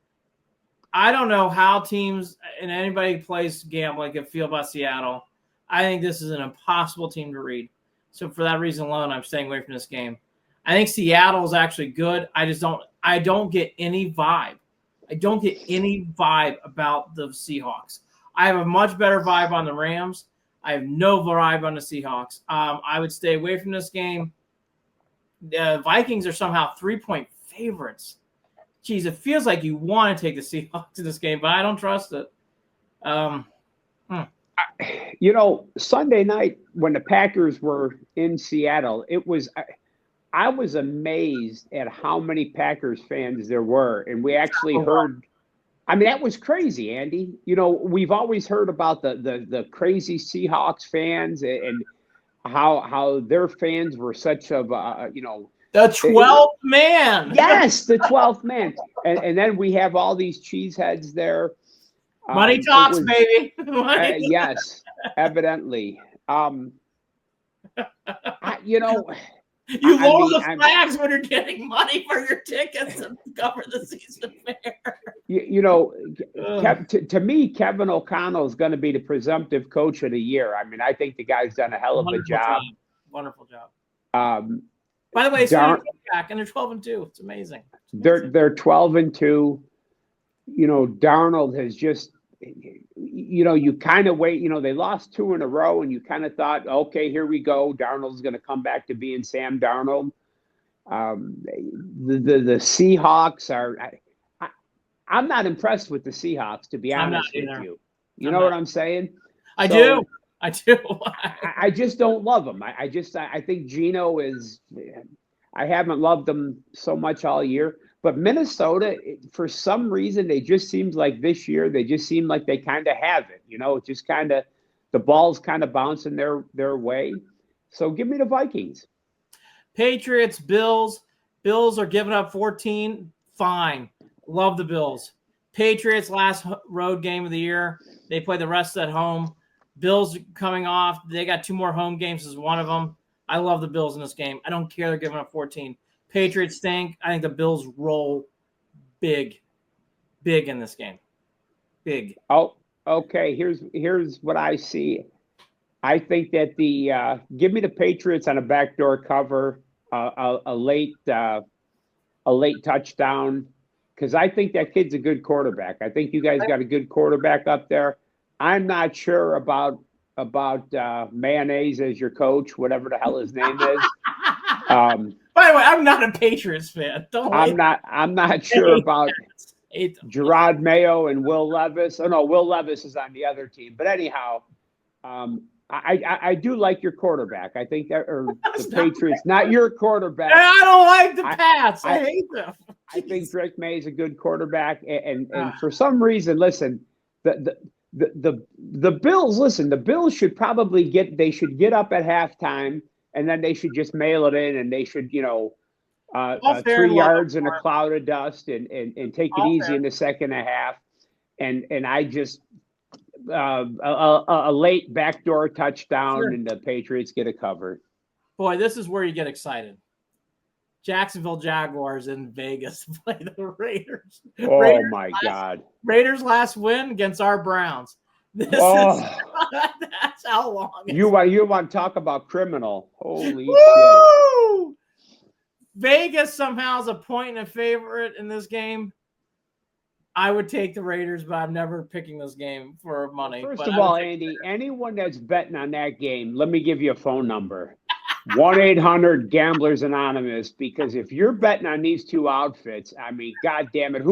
I don't know how teams and anybody who plays gambling can feel about Seattle. I think this is an impossible team to read. So for that reason alone, I'm staying away from this game. I think Seattle is actually good. I don't get any vibe. I don't get any vibe about the Seahawks. I have a much better vibe on the Rams. I have no vibe on the Seahawks. I would stay away from this game. The Vikings are somehow 3-point favorites. Geez, it feels like you want to take the Seahawks in this game, but I don't trust it. Sunday night when the Packers were in Seattle, I was amazed at how many Packers fans there were. And we actually heard, that was crazy, Andy. We've always heard about the crazy Seahawks fans and how their fans were such of, the 12th man. Yes, the 12th man. And then we have all these cheeseheads there. Money talks, baby. Yes, evidently. You lower the flags when you're getting money for your tickets to cover the season fair. To me, Kevin O'Connell is going to be the presumptive coach of the year. I think the guy's done a hell of a job. Wonderful job. By the way, back and they're 12-2. It's amazing. They're 12-2. Darnold has just, you kind of wait. They lost 2 in a row, and you kind of thought, okay, here we go. Darnold's going to come back to being Sam Darnold. The Seahawks are. I'm not impressed with the Seahawks, to be honest with you. You know what I'm saying? I do. I just don't love them. I think Geno is. I haven't loved them so much all year. But Minnesota, for some reason, they just seems like this year, they just seem like they kind of have it. It just kind of, the ball's kind of bouncing their way. So give me the Vikings. Patriots, Bills. Bills are giving up 14. Fine. Love the Bills. Patriots, last road game of the year. They play the rest at home. Bills coming off. They got 2 more home games as one of them. I love the Bills in this game. I don't care they're giving up 14. Patriots stink. I think the Bills roll big in this game. Big. Oh, okay. Here's what I see. I think that give me the Patriots on a backdoor cover, a late touchdown, because I think that kid's a good quarterback. I think you guys got a good quarterback up there. I'm not sure about Mayonnaise as your coach, whatever the hell his name is. By the way, I'm not a Patriots fan. I'm not sure about Gerard Mayo and Will Levis. Oh no, Will Levis is on the other team. But anyhow, I do like your quarterback. I think the Patriots, not your quarterback. I don't like the Pats. I hate them. I think Drake May is a good quarterback, and for some reason, listen, the Bills, listen, the Bills should probably get up at halftime, and then they should just mail it in, and they should, All fair 3 and welcome yards in a for it. cloud of dust and take it All easy fair. in the second half. And I just a late backdoor touchdown, Sure. and the Patriots get a cover. Boy, this is where you get excited. Jacksonville Jaguars in Vegas play the Raiders. Oh my God! Raiders' last win against our Browns. That's how long. You want to talk about criminal? Holy shit! Vegas somehow is a point and a favorite in this game. I would take the Raiders, but I'm never picking this game for money. First of all, Andy, anyone that's betting on that game, let me give you a phone number. 1-800-GAMBLERS Anonymous, because if you're betting on these two outfits, I mean, God damn it,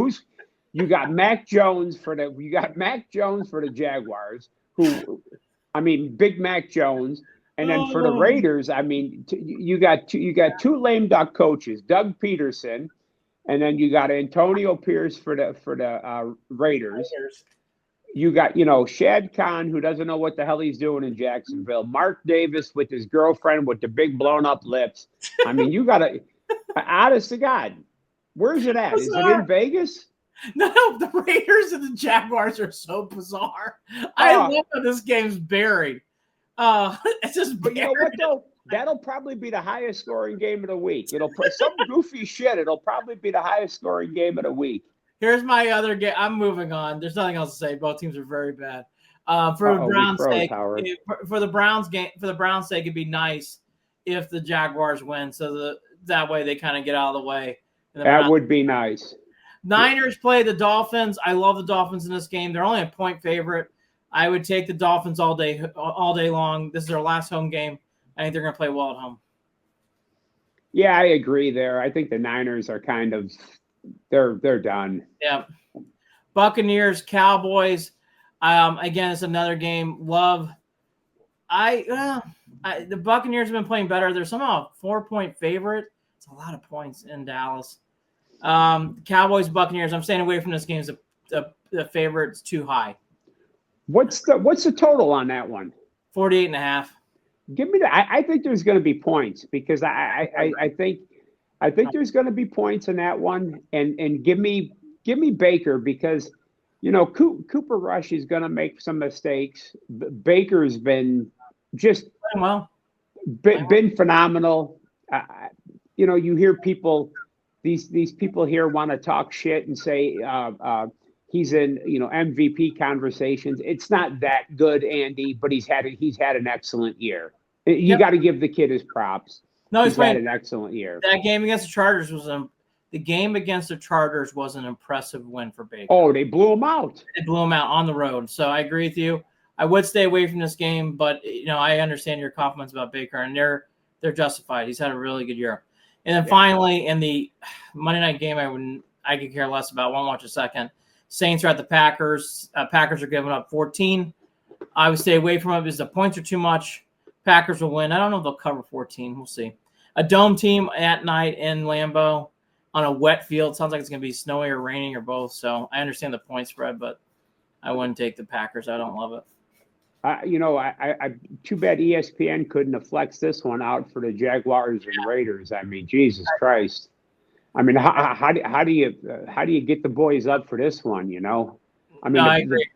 you got Mac Jones for the Jaguars, Big Mac Jones, and then for the Raiders, I mean, you got two lame duck coaches, Doug Peterson, and then you got Antonio Pierce for the Raiders. You got, Shad Khan, who doesn't know what the hell he's doing in Jacksonville. Mark Davis with his girlfriend with the big blown up lips. I mean, you got to, honest to God, where's it at? Is it in Vegas? No, the Raiders and the Jaguars are so bizarre. I love how this game's buried. It's just buried. But you know what, though? That'll probably be the highest scoring game of the week. It'll some goofy shit. It'll probably be the highest scoring game of the week. Here's my other game. I'm moving on. There's nothing else to say. Both teams are very bad. For the Browns' sake, it'd be nice if the Jaguars win, so that way they kind of get out of the way. That would be nice. Niners play the Dolphins. I love the Dolphins in this game. They're only a point favorite. I would take the Dolphins all day long. This is their last home game. I think they're going to play well at home. Yeah, I agree there. I think the Niners are kind of they're done. Yeah. Buccaneers, Cowboys. Again, it's another game. The Buccaneers have been playing better. They're somehow a 4-point favorite. It's a lot of points in Dallas. Cowboys, Buccaneers. I'm staying away from this game. The favorite's too high. What's the total on that one? 48.5. Give me that. I think there's going to be points because I think there's going to be points in that one, and give me Baker because Cooper Rush is going to make some mistakes. Baker's been just been phenomenal. You hear people, these people here want to talk shit and say he's in MVP conversations. It's not that good, Andy, but he's had an excellent year. You got to give the kid his props. No, he's had an excellent year. That game against the Chargers was an impressive win for Baker. Oh, they blew him out. They blew him out on the road. So I agree with you. I would stay away from this game, but I understand your compliments about Baker, and they're justified. He's had a really good year. And then finally, in the Monday night game, I could care less about. Won't watch a second. Saints are at the Packers. Packers are giving up 14. I would stay away from it because the points are too much. Packers will win. I don't know if they'll cover 14. We'll see. A dome team at night in Lambeau on a wet field. Sounds like it's going to be snowy or raining or both. So I understand the point spread, but I wouldn't take the Packers. I don't love it. I too bad ESPN couldn't have flexed this one out for the Jaguars and Raiders. I mean, Jesus Christ. I mean, how do you get the boys up for this one? I agree.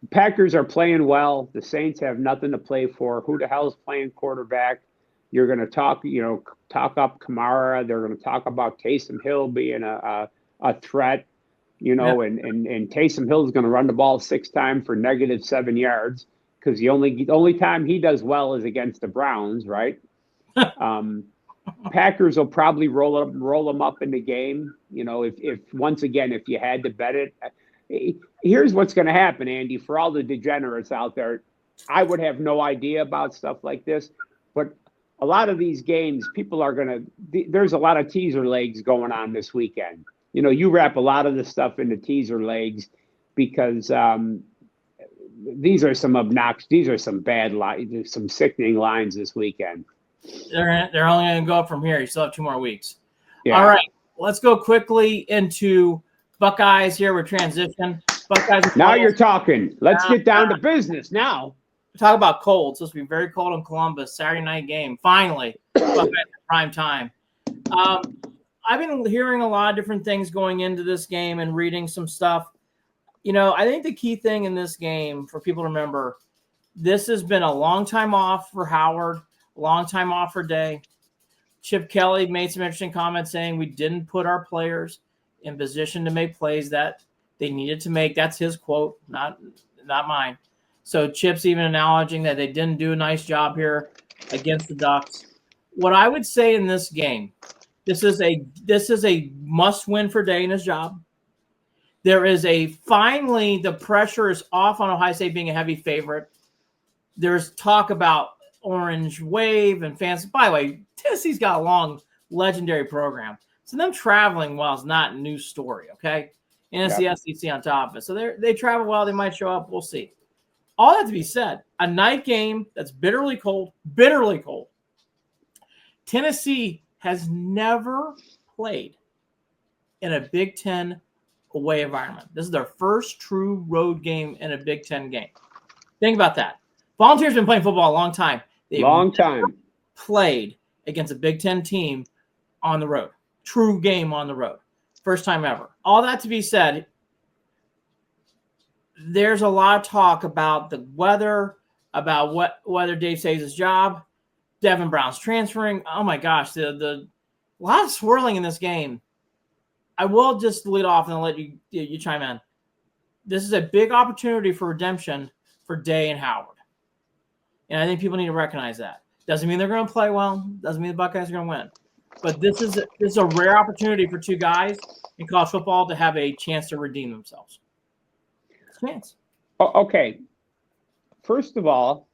The Packers are playing well. The Saints have nothing to play for. Who the hell's playing quarterback? You're going to talk up Kamara. They're going to talk about Taysom Hill being a threat, and Taysom Hill is going to run the ball 6 times for -7 yards because the only time he does well is against the Browns, right? Packers will probably roll them up in the game. If once again, if you had to bet it, here's what's going to happen, Andy, for all the degenerates out there. I would have no idea about stuff like this, but a lot of these games, people are there's a lot of teaser legs going on this weekend. You wrap a lot of the stuff into teaser legs because these are some bad lines, some sickening lines this weekend. They're only going to go up from here. You still have 2 more weeks. Yeah. All right, let's go quickly into Buckeyes here with transition. Buckeyes. Now you're talking. Let's get down to business now. Talk about cold. It's supposed to be very cold in Columbus. Saturday night game. Finally, Buckeyes prime time. I've been hearing a lot of different things going into this game and reading some stuff. I think the key thing in this game for people to remember, this has been a long time off for Howard, a long time off for Day. Chip Kelly made some interesting comments saying we didn't put our players in position to make plays that they needed to make. That's his quote, not mine. So Chip's even acknowledging that they didn't do a nice job here against the Ducks. What I would say in this game, this is a must-win for Day in his job. There is finally the pressure is off on Ohio State being a heavy favorite. There's talk about Orange Wave and fans. By the way, Tennessee's got a long, legendary program. So them traveling well is not a new story, okay? And it's the SEC on top of it. So they travel well. They might show up. We'll see. All that to be said, a night game that's bitterly cold. Tennessee has never played in a Big Ten away environment. This is their first true road game in a Big Ten game. Think about that. Volunteers been playing football a long time. They've played against a Big Ten team on the road. True game on the road. First time ever. All that to be said, there's a lot of talk about the weather, about whether Dave saves his job. Devin Brown's transferring. Oh my gosh, the lot of swirling in this game. I will just lead off and let you chime in. This is a big opportunity for redemption for Day and Howard. And I think people need to recognize that. Doesn't mean they're going to play well. Doesn't mean the Buckeyes are going to win. But this is a rare opportunity for two guys in college football to have a chance to redeem themselves. Chance. Okay. First of all,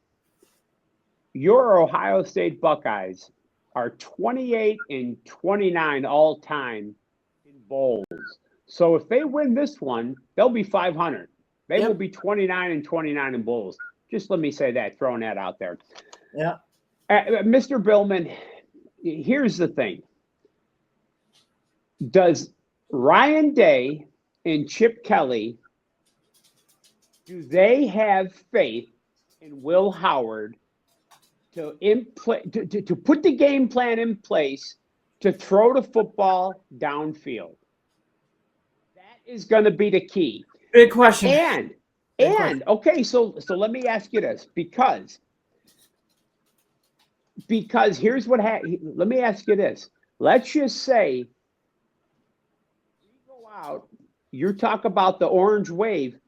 your Ohio State Buckeyes are 28-29 all time in bowls. So if they win this one, they'll be 500. They will be 29-29 in bowls. Just let me say that, throwing that out there. Yeah. Mr. Billman, here's the thing. Does Ryan Day and Chip Kelly, do they have faith in Will Howard to put the game plan in place to throw the football downfield? That is going to be the key. Big question. And okay, so let me ask you this, because here's what let me ask you this. Let's just say we go out, you talk about the Orange Wave,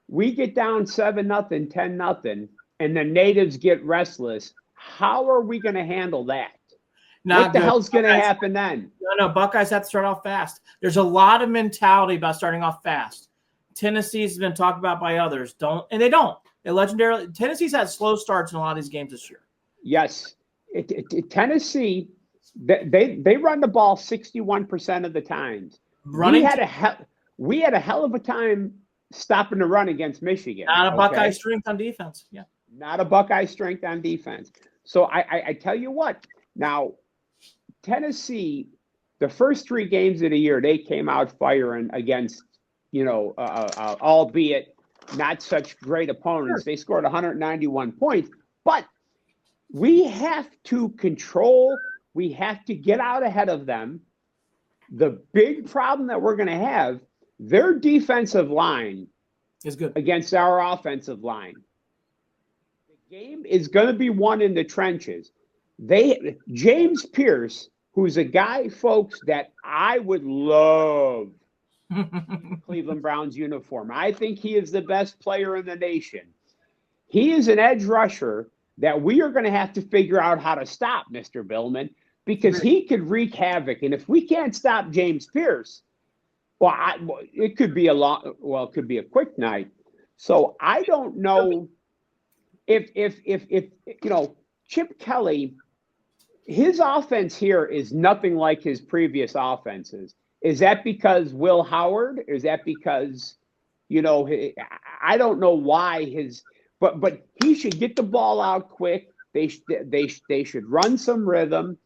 we get down 7-0, 10-0, and the natives get restless. How are we going to handle that? What the hell's going to happen then? No, Buckeyes have to start off fast. There's a lot of mentality about starting off fast. Tennessee's been talked about by others. They don't. Tennessee's had slow starts in a lot of these games this year. Yes. Tennessee, they run the ball 61% of the times. We had a hell of a time stopping the run against Michigan. Not a Buckeye strength on defense. Yeah. Not a Buckeye strength on defense. So I tell you what, now Tennessee, the first 3 games of the year, they came out firing against, albeit not such great opponents. Sure. They scored 191 points, but we have to control, we have to get out ahead of them. The big problem that we're going to have, their defensive line is good against our offensive line. The game is going to be won in the trenches. James Pierce, who's a guy, folks, that I would love in Cleveland Browns uniform. I think he is the best player in the nation. He is an edge rusher that we are going to have to figure out how to stop, Mr. Billman, because he could wreak havoc. And if we can't stop James Pierce, it could be a quick night. So I don't know if Chip Kelly, his offense here is nothing like his previous offenses. Is that because Will Howard? Is that because, I don't know why but he should get the ball out quick. They should run some rhythm.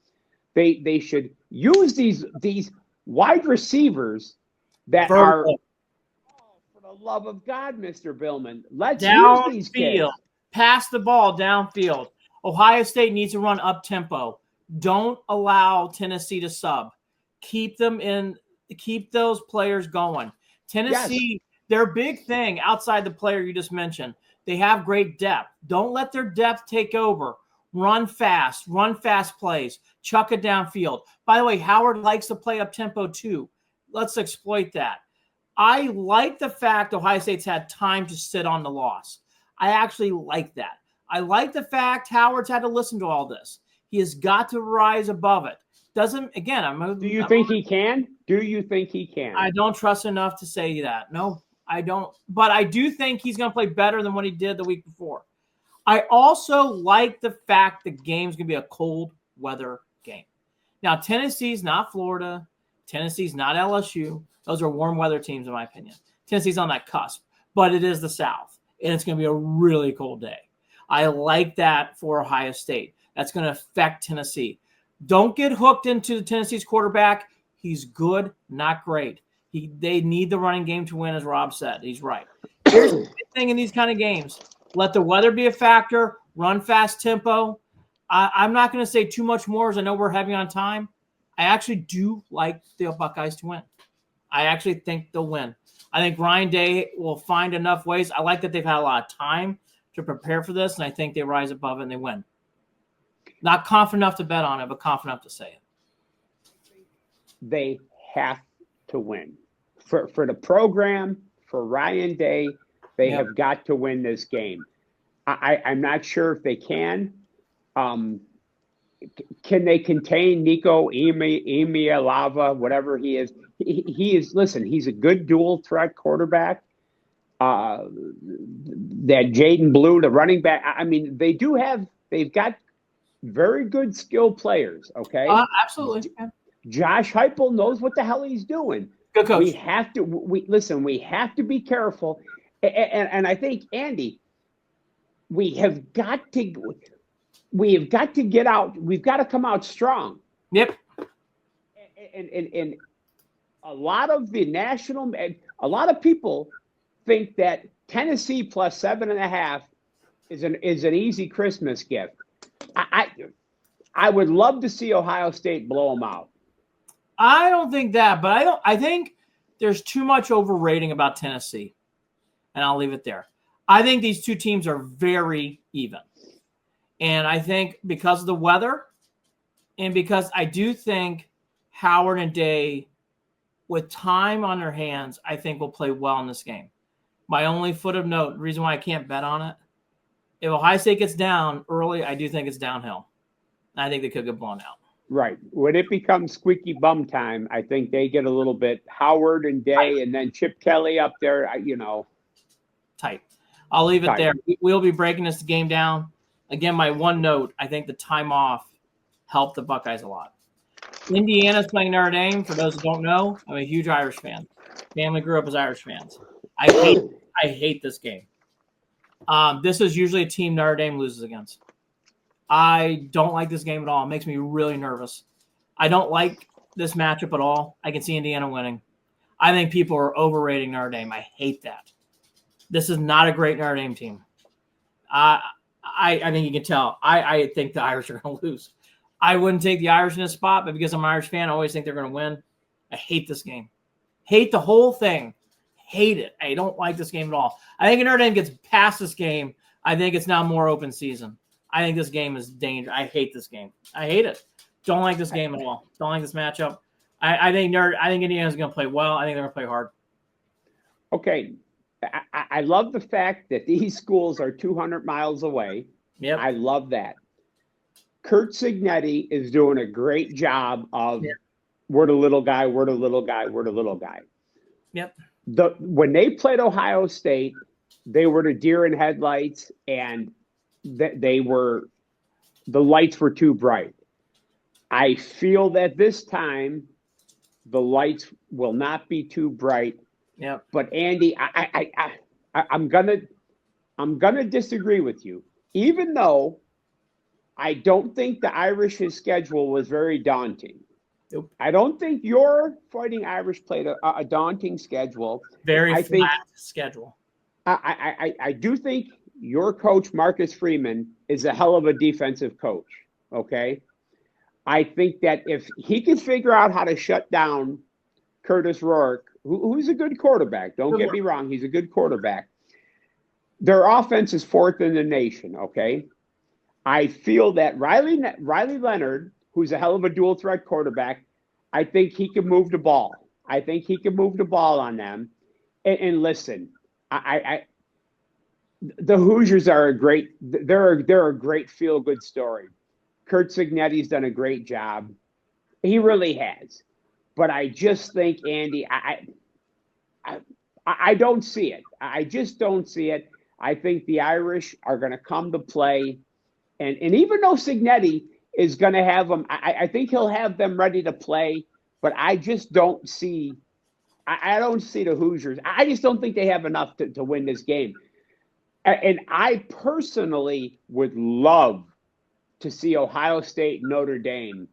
They should use these wide receivers that are for the the love of God, Mr. Billman, let's use these kids. Downfield. Pass the ball downfield. Ohio State needs to run up tempo. Don't allow Tennessee to sub. Keep those players going. Tennessee, their big thing outside the player you just mentioned, they have great depth. Don't let their depth take over. Run fast plays, chuck it downfield. By the way, Howard likes to play up tempo too. Let's exploit that. I like the fact Ohio State's had time to sit on the loss. I actually like that. I like the fact Howard's had to listen to all this. He has got to rise above it. Do you think he can? Do you think he can? I don't trust enough to say that. No, I don't. But I do think he's going to play better than what he did the week before. I also like the fact the game's going to be a cold weather game. Now, Tennessee's not Florida. Tennessee's not LSU. Those are warm weather teams, in my opinion. Tennessee's on that cusp, but it is the South, and it's going to be a really cold day. I like that for Ohio State. That's going to affect Tennessee. Don't get hooked into Tennessee's quarterback. He's good, not great. They need the running game to win, as Rob said. He's right. Here's the thing in these kind of games. Let the weather be a factor. Run fast tempo. I'm not going to say too much more as I know we're heavy on time. I actually do like the Buckeyes to win. I actually think they'll win. I think Ryan Day will find enough ways. I like that they've had a lot of time to prepare for this, and I think they rise above it and they win. Not confident enough to bet on it, but confident enough to say it. They have to win. For the program, for Ryan Day, they have got to win this game. I'm not sure if they can. Can they contain Nico Lava, whatever he is? He is. Listen, he's a good dual threat quarterback. That Jaden Blue, the running back. I mean, they've got very good skilled players. Okay, absolutely. Josh Heupel knows what the hell he's doing. Good coach. We have to. We have to be careful. And I think, Andy, we have got to get out. We've got to come out strong. Yep. And a lot of a lot of people think that Tennessee plus 7.5 is an easy Christmas gift. I would love to see Ohio State blow them out. I don't think that, but I think there's too much overrating about Tennessee. And I'll leave it there. I think these two teams are very even. And I think because of the weather and because I do think Howard and Day, with time on their hands, I think will play well in this game. My only foot of note, the reason why I can't bet on it, if Ohio State gets down early, I do think it's downhill. I think they could get blown out. Right. When it becomes squeaky bum time, I think they get a little bit Howard and Day and then Chip Kelly up there, tight. I'll leave it there. We'll be breaking this game down. Again, my one note, I think the time off helped the Buckeyes a lot. Indiana's playing Notre Dame. For those who don't know, I'm a huge Irish fan. Family grew up as Irish fans. I hate this game. This is usually a team Notre Dame loses against. I don't like this game at all. It makes me really nervous. I don't like this matchup at all. I can see Indiana winning. I think people are overrating Notre Dame. I hate that. This is not a great Notre Dame team. I think you can tell. I think the Irish are going to lose. I wouldn't take the Irish in this spot, but because I'm an Irish fan, I always think they're going to win. I hate this game. Hate the whole thing. Hate it. I don't like this game at all. I think if Notre Dame gets past this game, I think it's now more open season. I think this game is dangerous. I hate this game. I hate it. Don't like this game at all. Don't like this matchup. I think Indiana's going to play well. I think they're going to play hard. Okay. I love the fact that these schools are 200 miles away. Yep. I love that. Kurt Signetti is doing a great job of we're the little guy, we're the little guy, we're the little guy. Yep. When they played Ohio State, they were the deer in headlights, and the lights were too bright. I feel that this time the lights will not be too bright. Yeah. But Andy, I'm gonna disagree with you. Even though I don't think the Irish's schedule was very daunting. Nope. I don't think your Fighting Irish played a daunting schedule. Very I flat think schedule. I do think your coach, Marcus Freeman, is a hell of a defensive coach. Okay. I think that if he can figure out how to shut down Curtis Rourke, who's a good quarterback, don't get me wrong, he's a good quarterback. Their offense is fourth in the nation. Okay. I feel that Riley Leonard, who's a hell of a dual threat quarterback, I think he can move the ball. I think he can move the ball on them. And listen, the Hoosiers are they're a great feel good story. Kurt Cignetti's done a great job. He really has. But I just think, Andy, I don't see it. I just don't see it. I think the Irish are going to come to play. And even though Cignetti is going to have them, I think he'll have them ready to play. But I just don't see – I don't see the Hoosiers. I just don't think they have enough to win this game. And I personally would love to see Ohio State and Notre Dame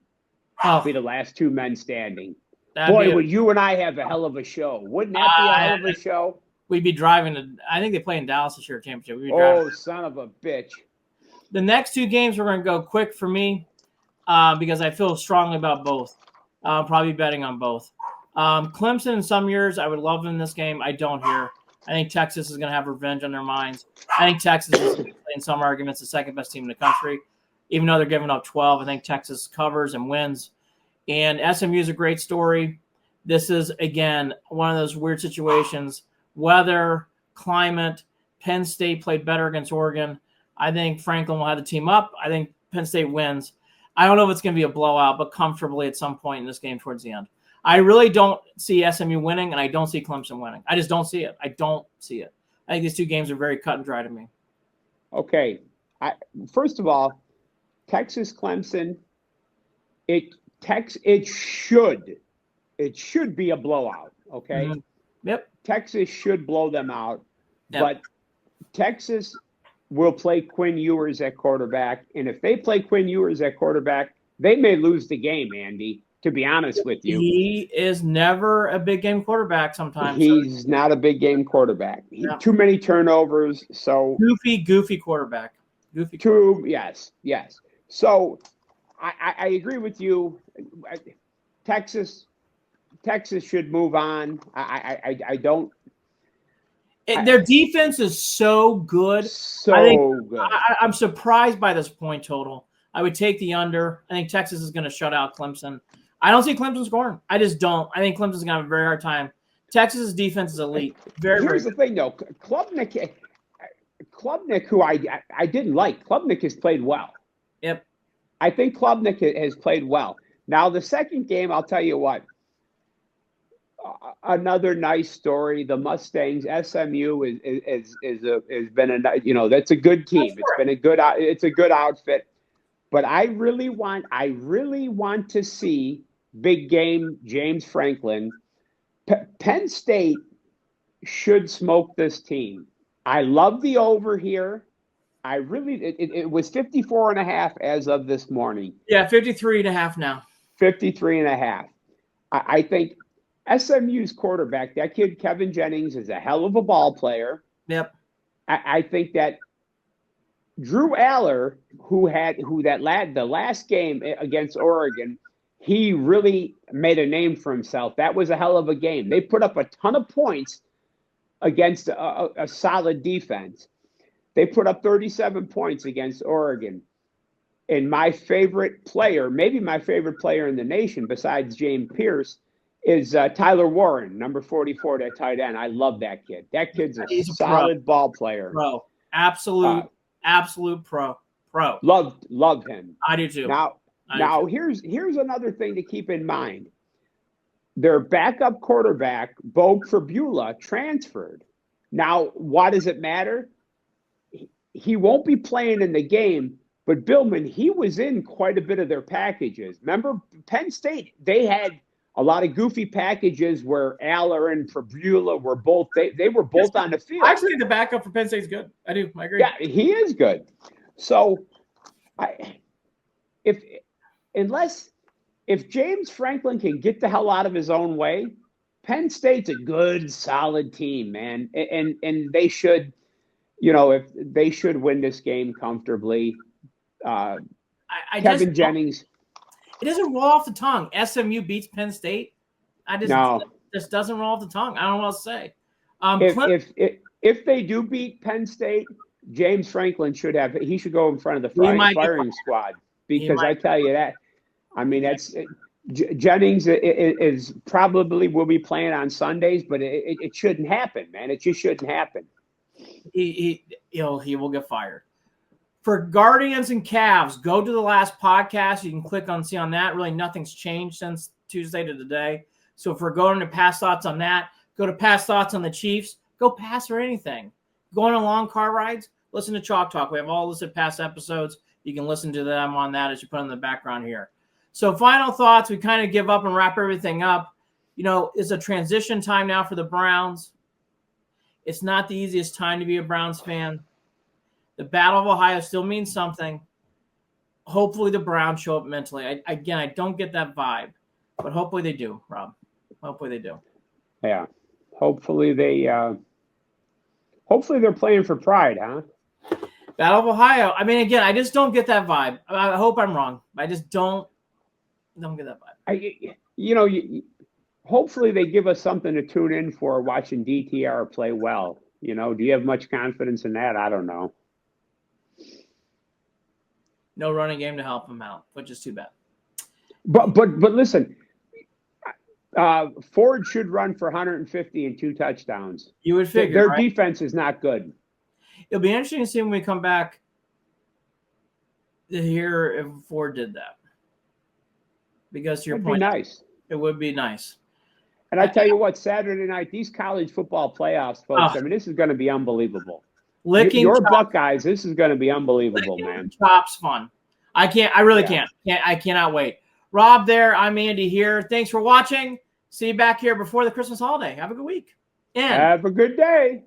be the last two men standing. Boy, would you and I have a hell of a show. Wouldn't that be a hell of a show? We'd be driving to – I think they play in Dallas this year, championship. We'd be driving. Son of a bitch. The next two games we're going to go quick for me because I feel strongly about both. I'll probably be betting on both. Clemson in some years, I would love them in this game. I don't here. I think Texas is going to have revenge on their minds. I think Texas is, in some arguments, the second best team in the country. Even though they're giving up 12, I think Texas covers and wins. And SMU is a great story. This is, again, one of those weird situations. Weather, climate, Penn State played better against Oregon. I think Franklin will have the team up. I think Penn State wins. I don't know if it's going to be a blowout, but comfortably at some point in this game towards the end. I really don't see SMU winning, and I don't see Clemson winning. I just don't see it. I don't see it. I think these two games are very cut and dry to me. Okay. First of all, Texas-Clemson, it should be a blowout, okay? Mm-hmm. Yep. Texas should blow them out, yep. But Texas will play Quinn Ewers at quarterback, and if they play Quinn Ewers at quarterback, they may lose the game, Andy, to be honest with you. He is never a big game quarterback sometimes. He's not a big game quarterback. Too many turnovers, so goofy quarterback. Yes. So I agree with you. Texas should move on. I don't. Their defense is so good. Good. I'm surprised by this point total. I would take the under. I think Texas is going to shut out Clemson. I don't see Clemson scoring. I just don't. I think Clemson's going to have a very hard time. Texas's defense is elite. Here's the thing, though. Klubnik, who I didn't like, Klubnik has played well. Yep. I think Klubnik has played well. Now, the second game, I'll tell you what. Another nice story. The Mustangs, SMU has been that's a good team. It's a good outfit. But I really want to see big game James Franklin. Penn State should smoke this team. I love the over here. It was 54.5 as of this morning. Yeah, 53.5 now. 53.5. I think SMU's quarterback, that kid Kevin Jennings, is a hell of a ball player. Yep. I think that Drew Allar, the last game against Oregon, he really made a name for himself. That was a hell of a game. They put up a ton of points against a solid defense. They put up 37 points against Oregon. And my favorite player, maybe my favorite player in the nation besides James Pierce, is Tyler Warren, number 44, that tight end. I love that kid. That kid's a solid ball player. Pro. Absolute pro. Love him. I do too. Now here's another thing to keep in mind. Their backup quarterback, Bo Pribula, transferred. Now, why does it matter? He won't be playing in the game, but Billman, he was in quite a bit of their packages. Remember, Penn State, they had a lot of goofy packages where Allar and Pribula were both they were both on the field. Actually, the backup for Penn State is good. I agree. Yeah, he is good. So, unless if James Franklin can get the hell out of his own way, Penn State's a good, solid team, man, and they should, if they should win this game comfortably. Kevin Jennings. It doesn't roll off the tongue. SMU beats Penn State. Just doesn't roll off the tongue. I don't know what else to say. If they do beat Penn State, James Franklin should go in front of the firing squad, because I tell you that. I mean, Jennings is probably will be playing on Sundays, but it shouldn't happen, man. It just shouldn't happen. He will get fired. For Guardians and Cavs, go to the last podcast. You can click on see on that. Really, nothing's changed since Tuesday to today. So if we're going to pass thoughts on that, go to pass thoughts on the Chiefs. Go pass or anything. Going on long car rides, listen to Chalk Talk. We have all listed past episodes. You can listen to them on that as you put in the background here. So final thoughts. We kind of give up and wrap everything up. It's a transition time now for the Browns. It's not the easiest time to be a Browns fan. The Battle of Ohio still means something. Hopefully the Browns show up mentally. I don't get that vibe, but hopefully they do, Rob. Hopefully they do. Yeah. Hopefully they're playing for pride, huh? Battle of Ohio. I mean, again, I just don't get that vibe. I hope I'm wrong. I just don't get that vibe. Hopefully they give us something to tune in for watching DTR play well. Do you have much confidence in that? I don't know. No running game to help him out, which is too bad. But listen, Ford should run for 150 and 2 touchdowns. You would figure their defense is not good. It'll be interesting to see when we come back to hear if Ford did that. Because to your point, nice. It would be nice. And I tell you what, Saturday night, these college football playoffs, folks, I mean, this is going to be unbelievable. Your Buckeyes, this is going to be unbelievable, man. Chops fun. I really can't. I cannot wait. Rob there, I'm Andy here. Thanks for watching. See you back here before the Christmas holiday. Have a good week. Have a good day.